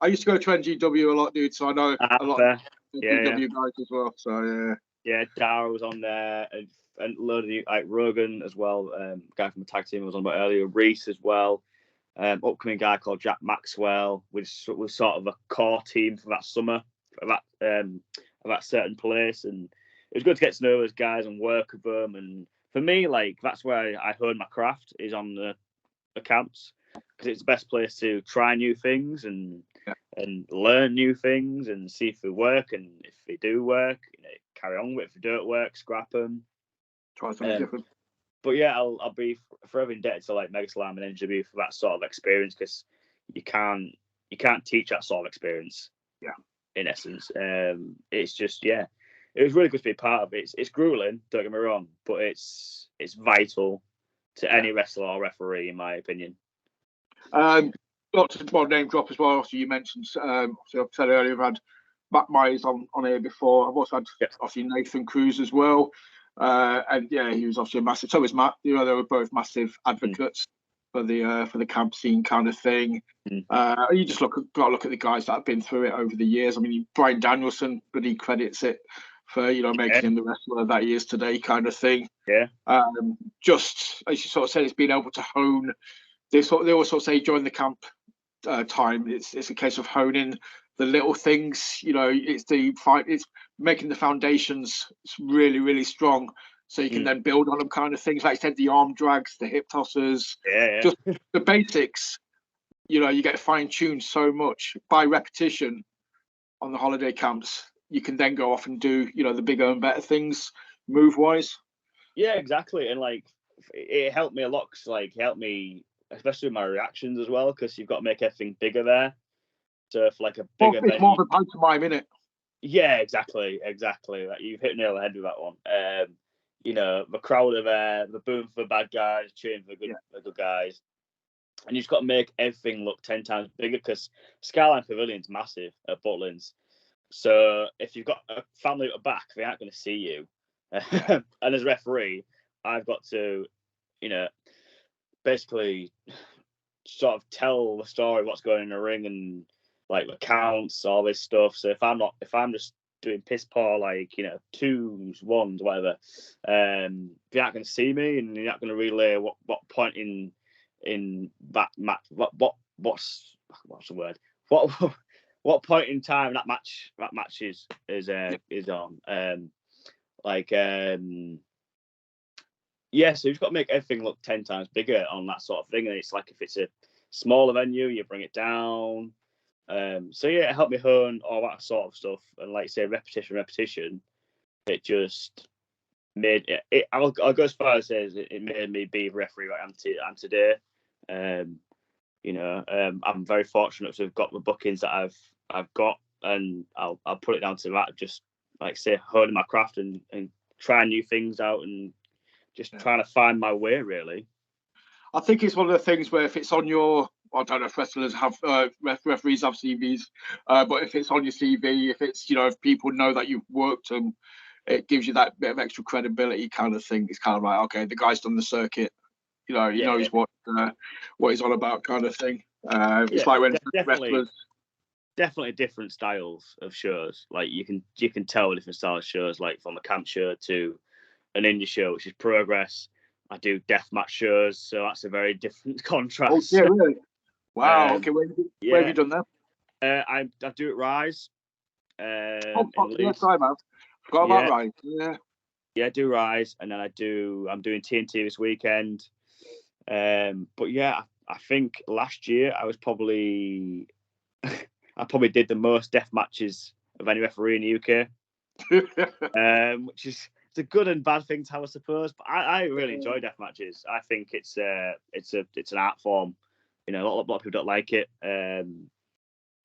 I used to go to NGW a lot, dude. So I know a lot of NGW guys as well. So yeah, Dara was on there, and a load of like Rogan as well. Guy from the tag team was on about earlier, Reese as well. Upcoming guy called Jack Maxwell. We was sort of a core team for that summer, for that certain place, and it was good to get to know those guys and work with them. And for me, like, that's where I honed my craft, is on the camps, because it's the best place to try new things and learn new things and see if they work, and if they do work, carry on with it. If they don't work, scrap them. Try something different. But yeah, I'll be forever indebted to like Mega Slam and NGW for that sort of experience, because you can't teach that sort of experience. Yeah. In essence, it's just it was really good to be a part of it. It's grueling, don't get me wrong, but it's vital to any wrestler or referee, in my opinion. Lots of name drop as well. So you mentioned, so I've said earlier, I've had Matt Myers on here before. I've also had obviously Nathan Cruz as well. And yeah, he was obviously a massive. So was Matt. They were both massive advocates for the camp scene kind of thing. You just got to look at the guys that have been through it over the years. I mean, Brian Danielson, but he credits it for making him the wrestler that he is today, kind of thing. Yeah. Just as you sort of said, it's being able to hone. They always sort of say during the camp time, it's a case of honing the little things. It's making the foundations really, really strong, so you can then build on them, kind of things. Like I said, the arm drags, the hip tossers, just the basics. You get fine-tuned so much by repetition on the holiday camps. You can then go off and do the bigger and better things move-wise. Yeah, exactly. And like, it helped me a lot, because like, it helped me especially with my reactions as well, because you've got to make everything bigger there. So for like a bigger it's more of a pantomime, isn't it? Yeah, exactly. Like, you've hit nail on the head with that one. The crowd are there, the boom for the bad guys, cheering for the good guys, and you've just got to make everything look 10 times bigger, because Skyline Pavilion's massive at Butlins. So if you've got a family at the back, they aren't going to see you. And as a referee, I've got to, basically sort of tell the story of what's going on in the ring, and like the counts, all this stuff. So if I'm just doing piss poor, like 2s, 1s, whatever, you're not going to see me, and you're not going to relay what point in that match, what's the word, what point in time that match is on. So you've got to make everything look 10 times bigger on that sort of thing. And it's like, if it's a smaller venue, you bring it down. It helped me hone all that sort of stuff. And like you say, repetition, it just made it. I'll go as far as say it made me be the referee I am today. I'm very fortunate to have got the bookings that I've got, and I'll put it down to that. Just like say, honing my craft and trying new things out, and just trying to find my way, really. I think it's one of the things where if it's on your, I don't know if wrestlers have, referees have CVs, but if it's on your CV, if it's, if people know that you've worked them, it gives you that bit of extra credibility, kind of thing. It's kind of like, okay, the guy's done the circuit, he knows what he's on about, kind of thing. It's like when wrestlers. Definitely different styles of shows. Like you can tell different styles of shows, like from a camp show to an indie show, which is Progress. I do deathmatch shows, so that's a very different contrast. Oh, yeah, really? Wow. Okay, where have you done that? I do it Rise. Yes, I have. Forgot about Rise. Yeah, I do Rise, and then I'm doing TNT this weekend. But yeah, I think last year I was probably I probably did the most death matches of any referee in the UK, which is a good and bad thing to have, I suppose. But I really enjoy death matches. I think it's an art form. A lot of people don't like it.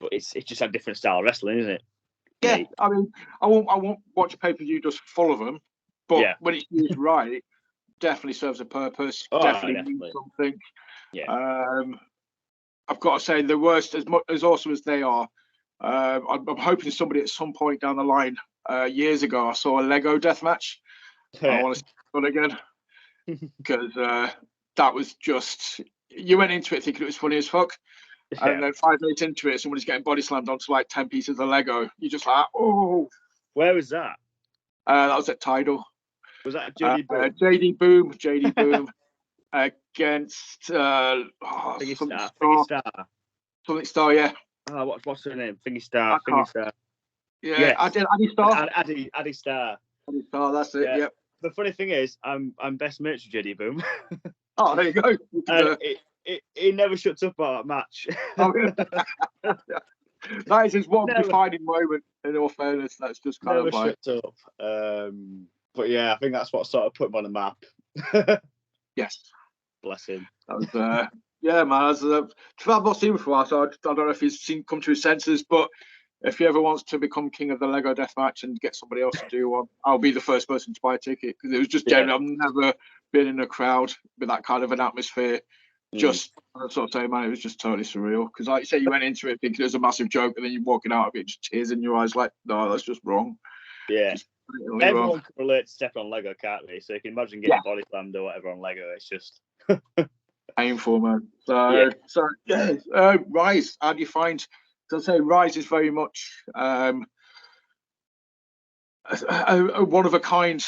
but it's just a different style of wrestling, isn't it? Yeah, Mate? I mean, I won't watch a pay-per-view just full of them, but when it's used right, definitely serves a purpose. Definitely means something. Yeah. I've got to say, the worst, as awesome as they are, I'm hoping somebody at some point down the line, years ago, I saw a Lego deathmatch. I want to see it again because that was just, you went into it thinking it was funny as fuck. And then 5 minutes into it, somebody's getting body slammed onto like 10 pieces of Lego. You're just like, oh. Where was that? That was at Tidal. Was that JD Boom? JD Boom against Something Star, yeah. Oh, what's her name? Thingy Star. Yeah, yes. Addy Star. Addy Star. Addy Star, that's it. Yeah. The funny thing is, I'm best mates with JD Boom. Oh, there you go. And he never shuts up about that match. Oh, yeah. That is his one defining moment. In all fairness, that's just kind of like shuts up. But yeah, I think that's what sort of put him on the map. Yes. Bless him. That was, yeah, man. I've not seen him for a while, so I don't know if he's come to his senses. But if he ever wants to become king of the Lego Deathmatch and get somebody else to do one, I'll be the first person to buy a ticket because it was just genuine. I've never been in a crowd with that kind of an atmosphere. Just sort of saying, man, it was just totally surreal. Because, like you say, you went into it thinking it was a massive joke, and then you're walking out of it, just tears in your eyes, like, no, that's just wrong. Yeah. Everyone can relate to stepping on Lego, can't they? So you can imagine getting body slammed or whatever on Lego. It's just painful, man. So Rise. How do you find? I'd say Rise is very much a one of a kind,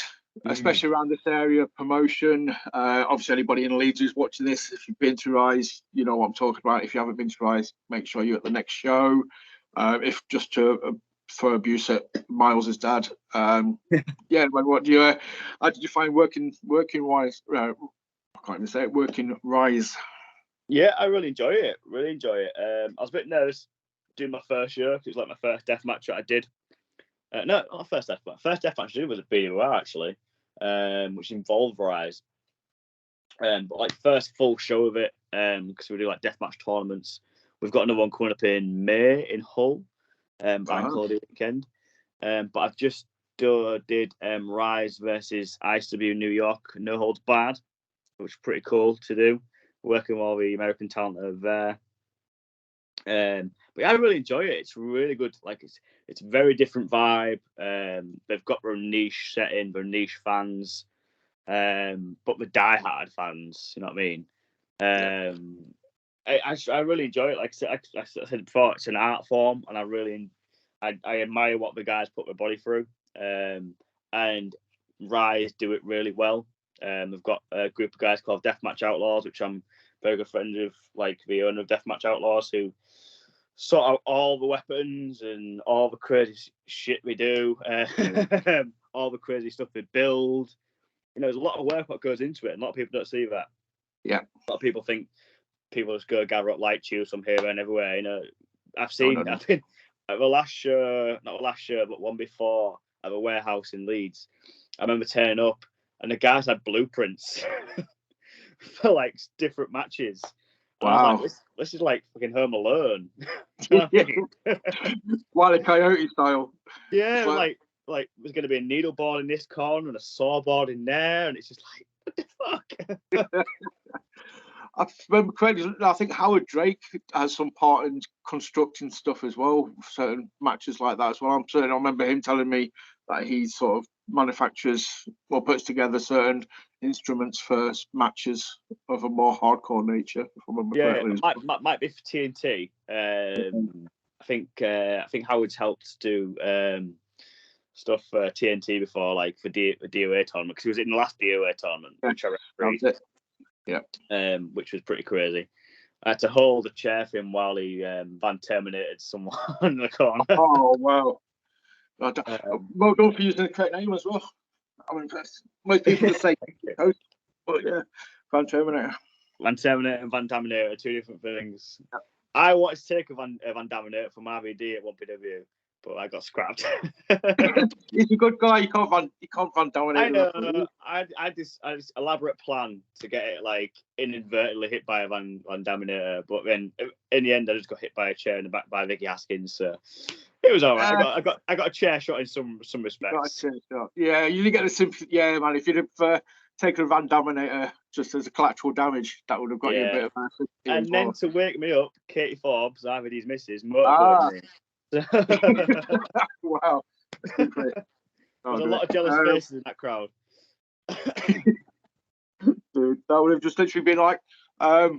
especially around this area. Promotion. Obviously, anybody in Leeds who's watching this, if you've been to Rise, you know what I'm talking about. If you haven't been to Rise, make sure you're at the next show. If just to throw abuse at Miles's dad. Yeah, what do you? How did you find working Rise? I can't even say it. Working Rise. Yeah, I really enjoy it. I was a bit nervous doing my first year because it was like my first death match that I did. No, not first death match. First death match I did was a BUR actually, which involved Rise. But like first full show of it, because we do like deathmatch tournaments. We've got another one coming up in May in Hull, Bank Holiday weekend. But I've just did Rise versus ICW New York No Holds Barred, which is pretty cool to do. Working with all the American talent over there. But yeah, I really enjoy it. It's really good. Like it's a very different vibe. They've got their niche setting, their niche fans, but the diehard fans. You know what I mean? I really enjoy it. Like I said before, it's an art form, and I admire what the guys put their body through. And Rise do it really well. They've got a group of guys called Deathmatch Outlaws, which I'm very good friends with, like the owner of Deathmatch Outlaws, who sort out all the weapons and all the crazy shit we do, all the crazy stuff they build. You know, there's a lot of work that goes into it, and a lot of people don't see that. Yeah. A lot of people think people just go gather up light tubes from here and everywhere. You know, I've been at the last show, not the last show, but one before, at a warehouse in Leeds. I remember turning up, and the guys had blueprints for like different matches. And I was like, this is like fucking Home Alone. Wile E. Coyote style. Yeah, like there's going to be a needleboard in this corner and a sawboard in there, and it's just like, what the fuck? I remember correctly, I think Howard Drake has some part in constructing stuff as well, certain matches like that as well. I remember him telling me that he sort of manufactures or puts together certain instruments for matches of a more hardcore nature, if I remember correctly. Might be for TNT. I think Howard's helped do stuff for TNT before, like for the DOA tournament, because he was in the last DOA tournament, which I refereed. Yeah. Which was pretty crazy. I had to hold a chair for him while he Van Terminated someone in the corner. Oh, wow. Well done for using the correct name as well. I'm impressed. Most people just say host, but yeah, Van Terminator. Van Terminator and Van Dominator are two different things. Yeah. I wanted to take a Van Dominator from RVD at 1PW, but I got scrapped. He's a good guy. You can't Van dominate. I know. I had this elaborate plan to get it like inadvertently hit by a Van Dominator, but then in the end I just got hit by a chair in the back by Vicky Haskins. So it was all right. I got a chair shot in some respects. Yeah, you didn't get the sympathy. Yeah, man. If you'd have taken a Van Dominator just as a collateral damage, that would have got you a bit of sympathy. And then to wake me up, Katie Forbes, RVD's missus, motorboated me. Wow. There's a lot of jealous faces in that crowd. Dude, that would have just literally been like, I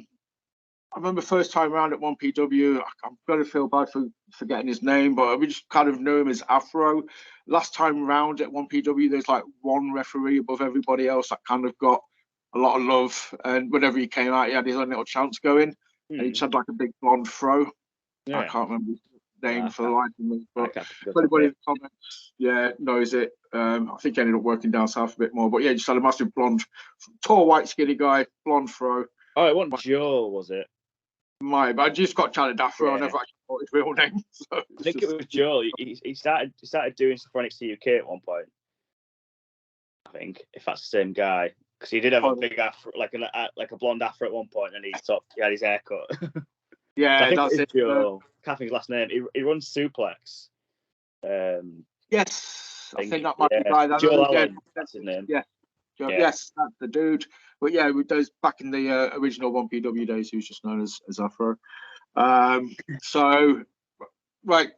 remember first time around at 1PW, I'm going to feel bad for forgetting his name, but we just kind of knew him as Afro. Last time round at 1PW, there's like one referee above everybody else that kind of got a lot of love. And whenever he came out, he had his own little chance going. And he just had like a big blonde fro. Yeah. I can't remember his name for the life of me. But anybody in the comments, knows it. I think he ended up working down south a bit more. But yeah, just had a massive blonde, tall, white, skinny guy, blonde fro. Oh, it wasn't Joe, was it? But I just got chatted after. I never actually thought his real name. So I think it was Joel. He started doing stuff for NXT UK at one point. I think if that's the same guy, because he did have a big afro, like a blonde afro at one point, and he had his hair cut. Yeah, I think that's it. Joel. Can't think his last name. He runs Suplex. Yes, I think that might be the guy. Joel Allen, that's his name. Yeah. Yes, that's the dude. But yeah, with those back in the original 1PW days, he was just known as Afro. So, right,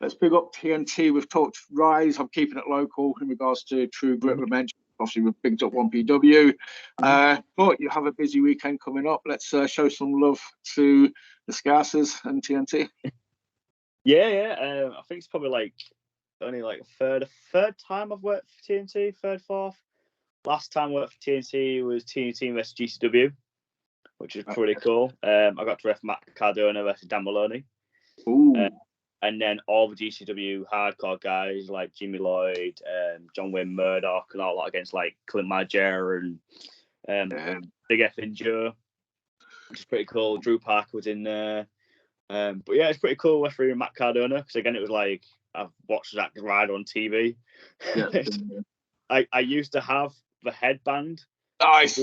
let's pick up TNT. We've talked Rise. I'm keeping it local in regards to True Grit. We mentioned, obviously, we've picked up 1PW. But you have a busy weekend coming up. Let's show some love to the Scousers and TNT. I think it's probably only a third time I've worked for TNT, fourth. Last time I worked for TNT was TNT vs GCW, which is pretty cool. I got to ref Matt Cardona versus Dan Maloney. And then all the GCW hardcore guys like Jimmy Lloyd, John Wayne Murdoch, and all that against like Clint Margera and Big F and Joe, which is pretty cool. Drew Parker was in there. But yeah, it's pretty cool refereeing Matt Cardona, because again, it was like I've watched that ride on TV. I used to have the headband, nice,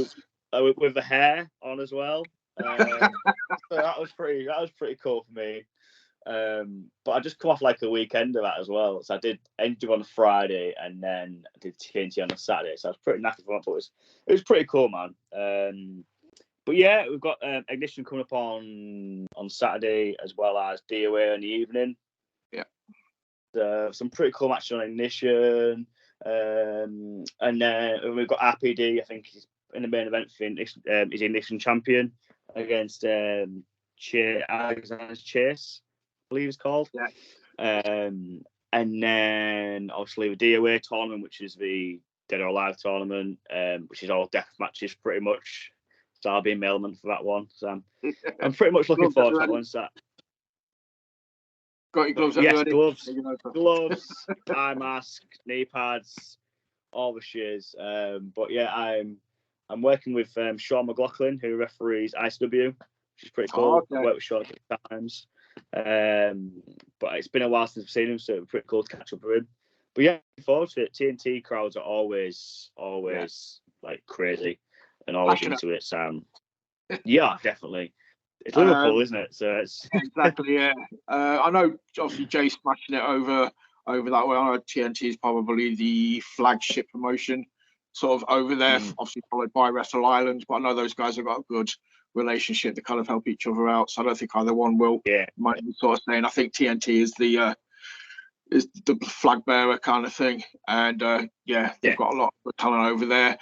with the hair on as well. So that was pretty cool for me. But I just come off like a weekend of that as well. So I did Enter on a Friday, and then I did TNT on a Saturday. So I was pretty knackered for that, but it was pretty cool, man. But yeah, we've got Ignition coming up on Saturday, as well as DOA in the evening. Some pretty cool matches on Ignition. And then we've got RPD. I think he's in the main event. He's Ignition champion against Alexander Chase, I believe it's called. And then obviously the DOA tournament, which is the Dead or Alive tournament, which is all death matches pretty much. So I'll be in Mailman for that one. So I'm pretty much looking forward to that one. So. Got your gloves ready? Gloves, eye mask, knee pads, all the shiz. But yeah, I'm working with Sean McLaughlin, who referees ICW, which is pretty cool. I work with Sean at times. But it's been a while since I've seen him, so it's pretty cool to catch up with him. But yeah, looking forward to it. TNT crowds are always like crazy and always into it. So yeah, definitely. It's Liverpool, isn't it? So it's exactly, yeah. I know, obviously, Jay smashing it over that way. I know TNT is probably the flagship promotion, sort of over there, obviously followed by Wrestle Island. But I know those guys have got a good relationship to kind of help each other out. So I don't think either one will. Might be sort of saying. I think TNT is the flag bearer kind of thing, and they've got a lot of talent over there.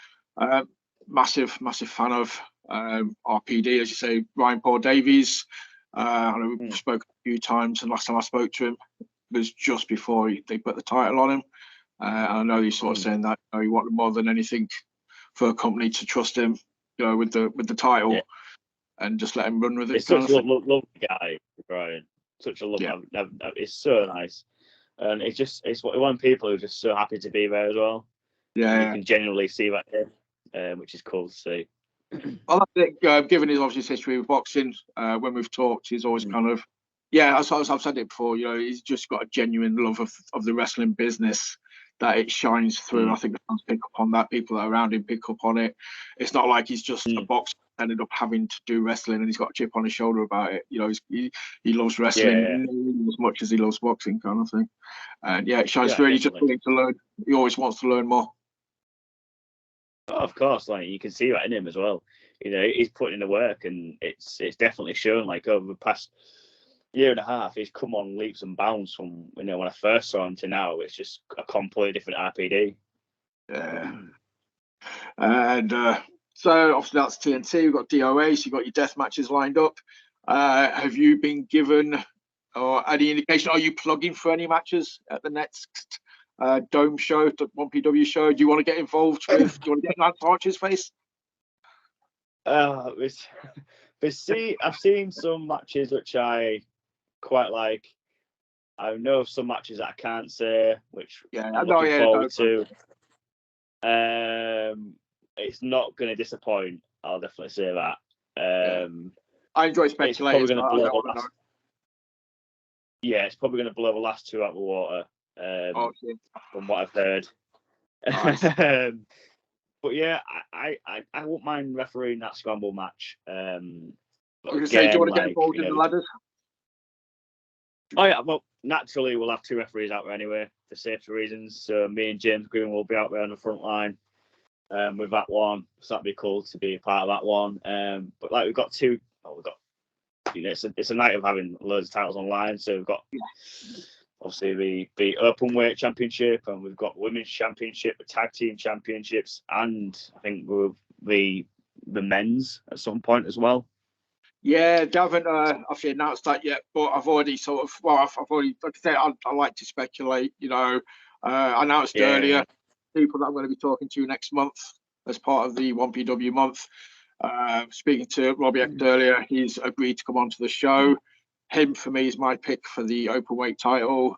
Massive fan of RPD, as you say, Ryan Paul Davies. I know we've spoken a few times, and last time I spoke to him was just before they put the title on him. And I know he's sort of saying that he wanted more than anything for a company to trust him, with the title, and just let him run with it. He's such a lovely guy, Brian. Such a lovely. It's so nice, and it's one of the people who's just so happy to be there as well. You can genuinely see that here, which is cool to see. I like it, given his obvious history with boxing, when we've talked, he's always kind of Yeah, I've said it before. You know, he's just got a genuine love of the wrestling business that it shines through. I think the fans pick up on that. People around him pick up on it. It's not like he's just a boxer ended up having to do wrestling and he's got a chip on his shoulder about it. You know, he loves wrestling as much as he loves boxing, kind of thing. And yeah, it shines through. He's just willing to learn. He always wants to learn more. Oh, of course, like you can see that in him as well. You know, he's putting in the work, and it's definitely shown. Like over the past year and a half, he's come on leaps and bounds from when I first saw him to now. It's just a completely different RPD. Yeah. And so obviously that's TNT. We've got DOA. So you've got your death matches lined up. Have you been given or any indication? Are you plugging for any matches at the next Dome show, the 1PW show? Do you want to get involved with? Do you want to get in Lance Archer's face? I've seen some matches which I quite like. I know some matches that I can't say, which I'm looking forward to. It's not going to disappoint. I'll definitely say that. I enjoy speculating. It's probably going to blow the last two out of the water. From what I've heard. Nice. But yeah, I won't mind refereeing that scramble match. I was going to say, do you want to get involved in the ladders? Oh yeah, well, naturally we'll have two referees out there anyway for safety reasons. So me and James Green will be out there on the front line with that one. So that'd be cool to be a part of that one. But like we've got it's a night of having loads of titles online. So we've got obviously the open weight championship, and we've got women's championship, the tag team championships, and I think the men's at some point as well. Yeah, they haven't actually announced that yet, but I've already like I said, I like to speculate. You know, I announced earlier people that I'm going to be talking to next month as part of the 1PW month. Speaking to Robbie Eckert earlier, he's agreed to come onto the show. Him for me is my pick for the open weight title.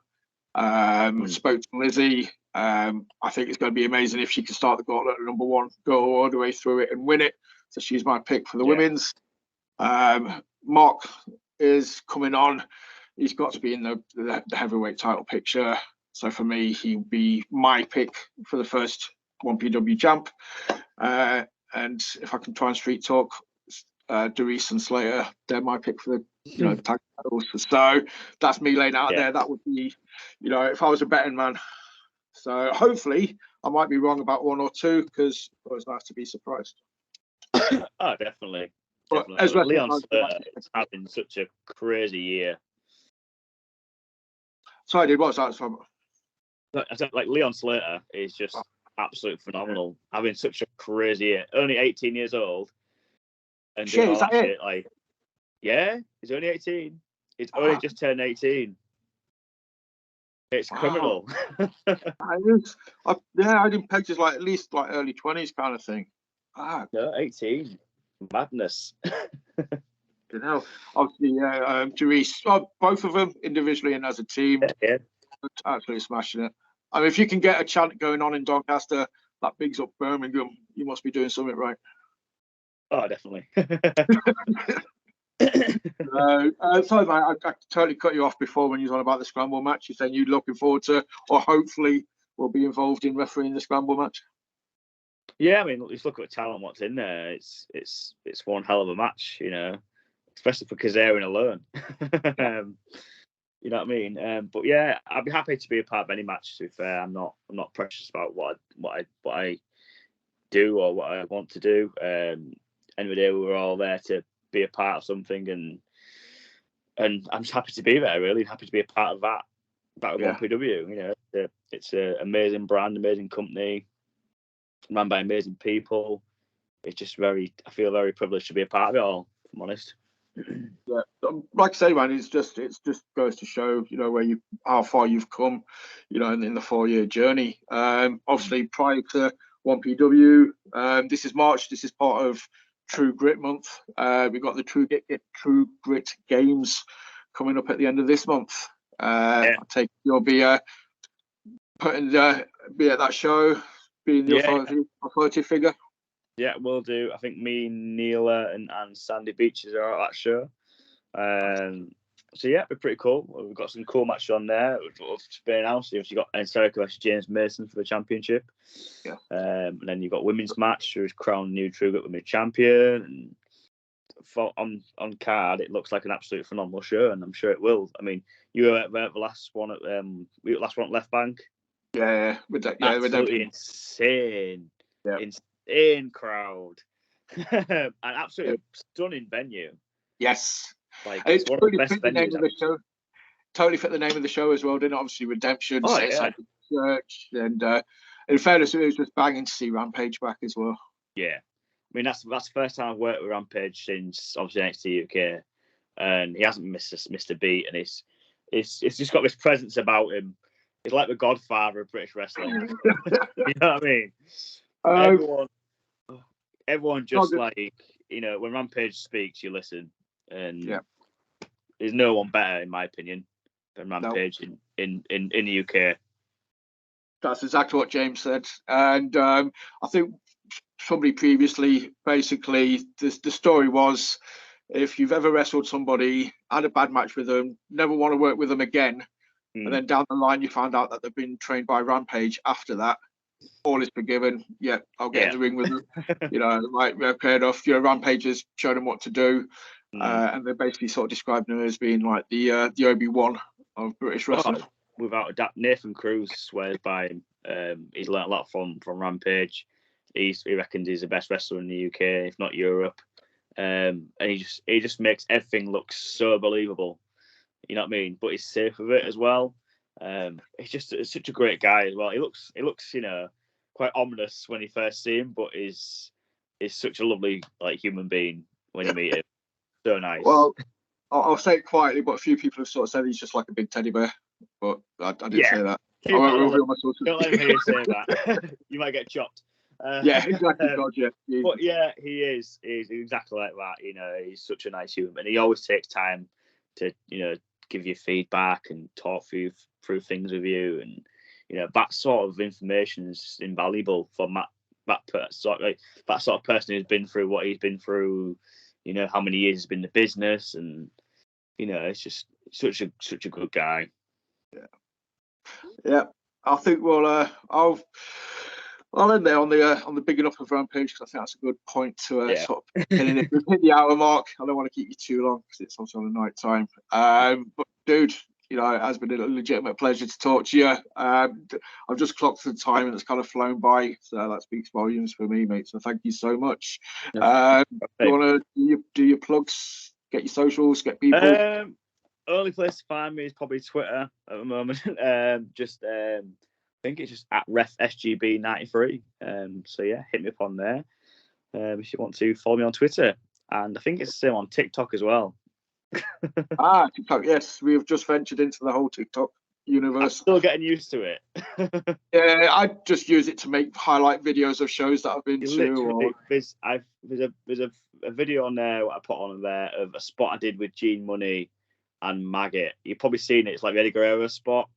Spoke to Lizzie. I think it's going to be amazing if she can start the gauntlet at number one, go all the way through it and win it. So she's my pick for the women's. Mark is coming on. He's got to be in the heavyweight title picture. So for me, he'll be my pick for the first 1PW champ. And if I can try and street talk, Doris and Slater, they're my pick for the tag titles. So that's me laying out there. That would be, if I was a betting man. So hopefully I might be wrong about one or two, because it was nice to be surprised. Oh, definitely. As Leon Slater is having such a crazy year. Sorry, dude, what's that from? Like Leon Slater is just absolutely phenomenal, having such a crazy year. Only 18 years old, and doing all that shit. Like, yeah, he's only 18. He's only just turned 18. It's criminal. I didn't peg just like at least like early 20s kind of thing. No, 18. Madness. Obviously, Doris, both of them individually and as a team, absolutely smashing it. I mean, if you can get a chant going on in Doncaster that bigs up Birmingham, you must be doing something right. Oh, definitely. Sorry, mate, I totally cut you off before when you were on about the scramble match. You're saying you're looking forward to, or hopefully will be involved in refereeing the scramble match. Yeah, I mean, just look at the talent, what's in there. It's one hell of a match, especially for Kazarian alone. You know what I mean? But yeah, I'd be happy to be a part of any match. To be fair, I'm not precious about what I do or what I want to do. End of the day, we were all there to be a part of something, and I'm just happy to be there. Really happy to be a part of that. That 1PW. It's an amazing brand, amazing company, run by amazing people. It's just I feel very privileged to be a part of it all, if I'm honest. Yeah, like I say, man, it just goes to show, how far you've come, in the 4-year journey. Obviously, prior to 1PW, this is March. This is part of True Grit Month. We've got the True Grit Games coming up at the end of this month. I take you'll be be at that show, being the authority figure. Yeah, we'll do. I think me, Neela, and Sandy Beaches are at that show. So yeah, it'd be pretty cool. We've got some cool matches on there. It's been announced. You've got Enserica versus James Mason for the championship. Yeah. And then you've got women's match, who's crowned new True Grit Women's champion. And on card, it looks like an absolute phenomenal show, and I'm sure it will. I mean, you were at the last one at Left Bank. Yeah, Absolutely insane. Yeah. Insane crowd. An absolutely stunning venue. Yes. Like, it's one of really the best fit the name venues. of the show. Totally fit the name of the show as well, didn't it? Obviously, Redemption, Church, and in fairness, it was just banging to see Rampage back as well. Yeah, I mean that's the first time I've worked with Rampage since obviously NXT UK, and he hasn't missed a beat, and it's just got this presence about him. He's like the godfather of British wrestling. You know what I mean? Everyone just like, you know, when Rampage speaks, you listen, and there's no one better, in my opinion, than Rampage in the UK. That's exactly what James said, and I think somebody previously, basically, the story was, if you've ever wrestled somebody, had a bad match with them, never want to work with them again, and then down the line you find out that they've been trained by Rampage after that, all is forgiven. Yeah, I'll get in the ring with them. You know, like, okay, enough. You know, Rampage has shown them what to do, and they basically sort of described him as being like the Obi-Wan of British wrestling. Without a doubt, Nathan Cruz swears by him. He's learnt a lot from Rampage. He reckons he's the best wrestler in the UK, if not Europe. And he just makes everything look so believable. You know what I mean? But he's safe with it as well. He's such a great guy as well. He looks you know, quite ominous when you first see him, but he's such a lovely like human being when you meet him. So nice. Well, I'll say it quietly, but a few people have sort of said he's just like a big teddy bear. But I didn't say that. I won't reveal myself. Don't let me say that. You might get chopped. Yeah, exactly. God, yeah. But yeah, he's exactly like that. You know, he's such a nice human, and he always takes time to, you know, give you feedback and talk through things with you, and you know, that sort of information is invaluable for that sort of person who's been through what he's been through. You know, how many years he's been in the business, and you know, it's just such a good guy. Yeah. I think I'll end there on the big enough of Rampage, because I think that's a good point to sort of hit the hour mark. I don't want to keep you too long because it's also on the night time. But dude, you know, it has been a legitimate pleasure to talk to you. I've just clocked the time and it's kind of flown by, so that speaks volumes for me, mate. So thank you so much. Do you want to do your plugs, get your socials, get people? Only place to find me is probably Twitter at the moment. I think it's just at RefSGB93. So yeah, hit me up on there if you want to follow me on Twitter, and I think it's the same on TikTok as well. TikTok, yes, we've just ventured into the whole TikTok universe. I'm still getting used to it. Yeah, I just use it to make highlight videos of shows that I've been to. There's a video on there I put on there of a spot I did with Gene Money and Maggot. You've probably seen it. It's like the Eddie Guerrero spot.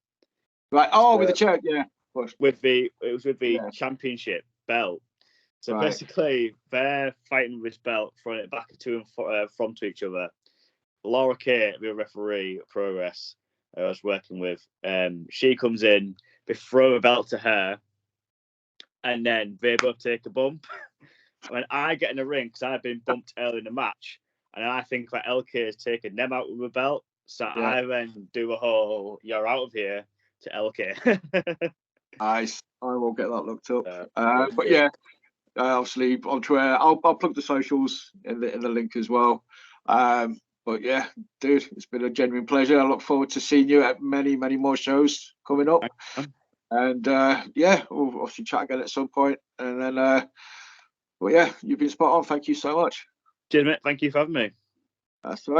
Right. With the chair, yeah. It was with the championship belt. So basically, they're fighting with this belt, throwing it back to and from to each other. Laura Kate, the referee at Progress I was working with, she comes in, they throw a belt to her, and then they both take a bump. When I get in the ring, because I've been bumped early in the match, and I think that LK has taken them out with a belt, so I then do a whole "you're out of here" to LK. Nice. I will get that looked up. But yeah, obviously on Twitter, I'll plug the socials in the link as well. But yeah, dude, it's been a genuine pleasure. I look forward to seeing you at many, many more shows coming up. And we'll obviously chat again at some point. And then, but yeah, you've been spot on. Thank you so much. Cheers, mate. Thank you for having me. That's all right.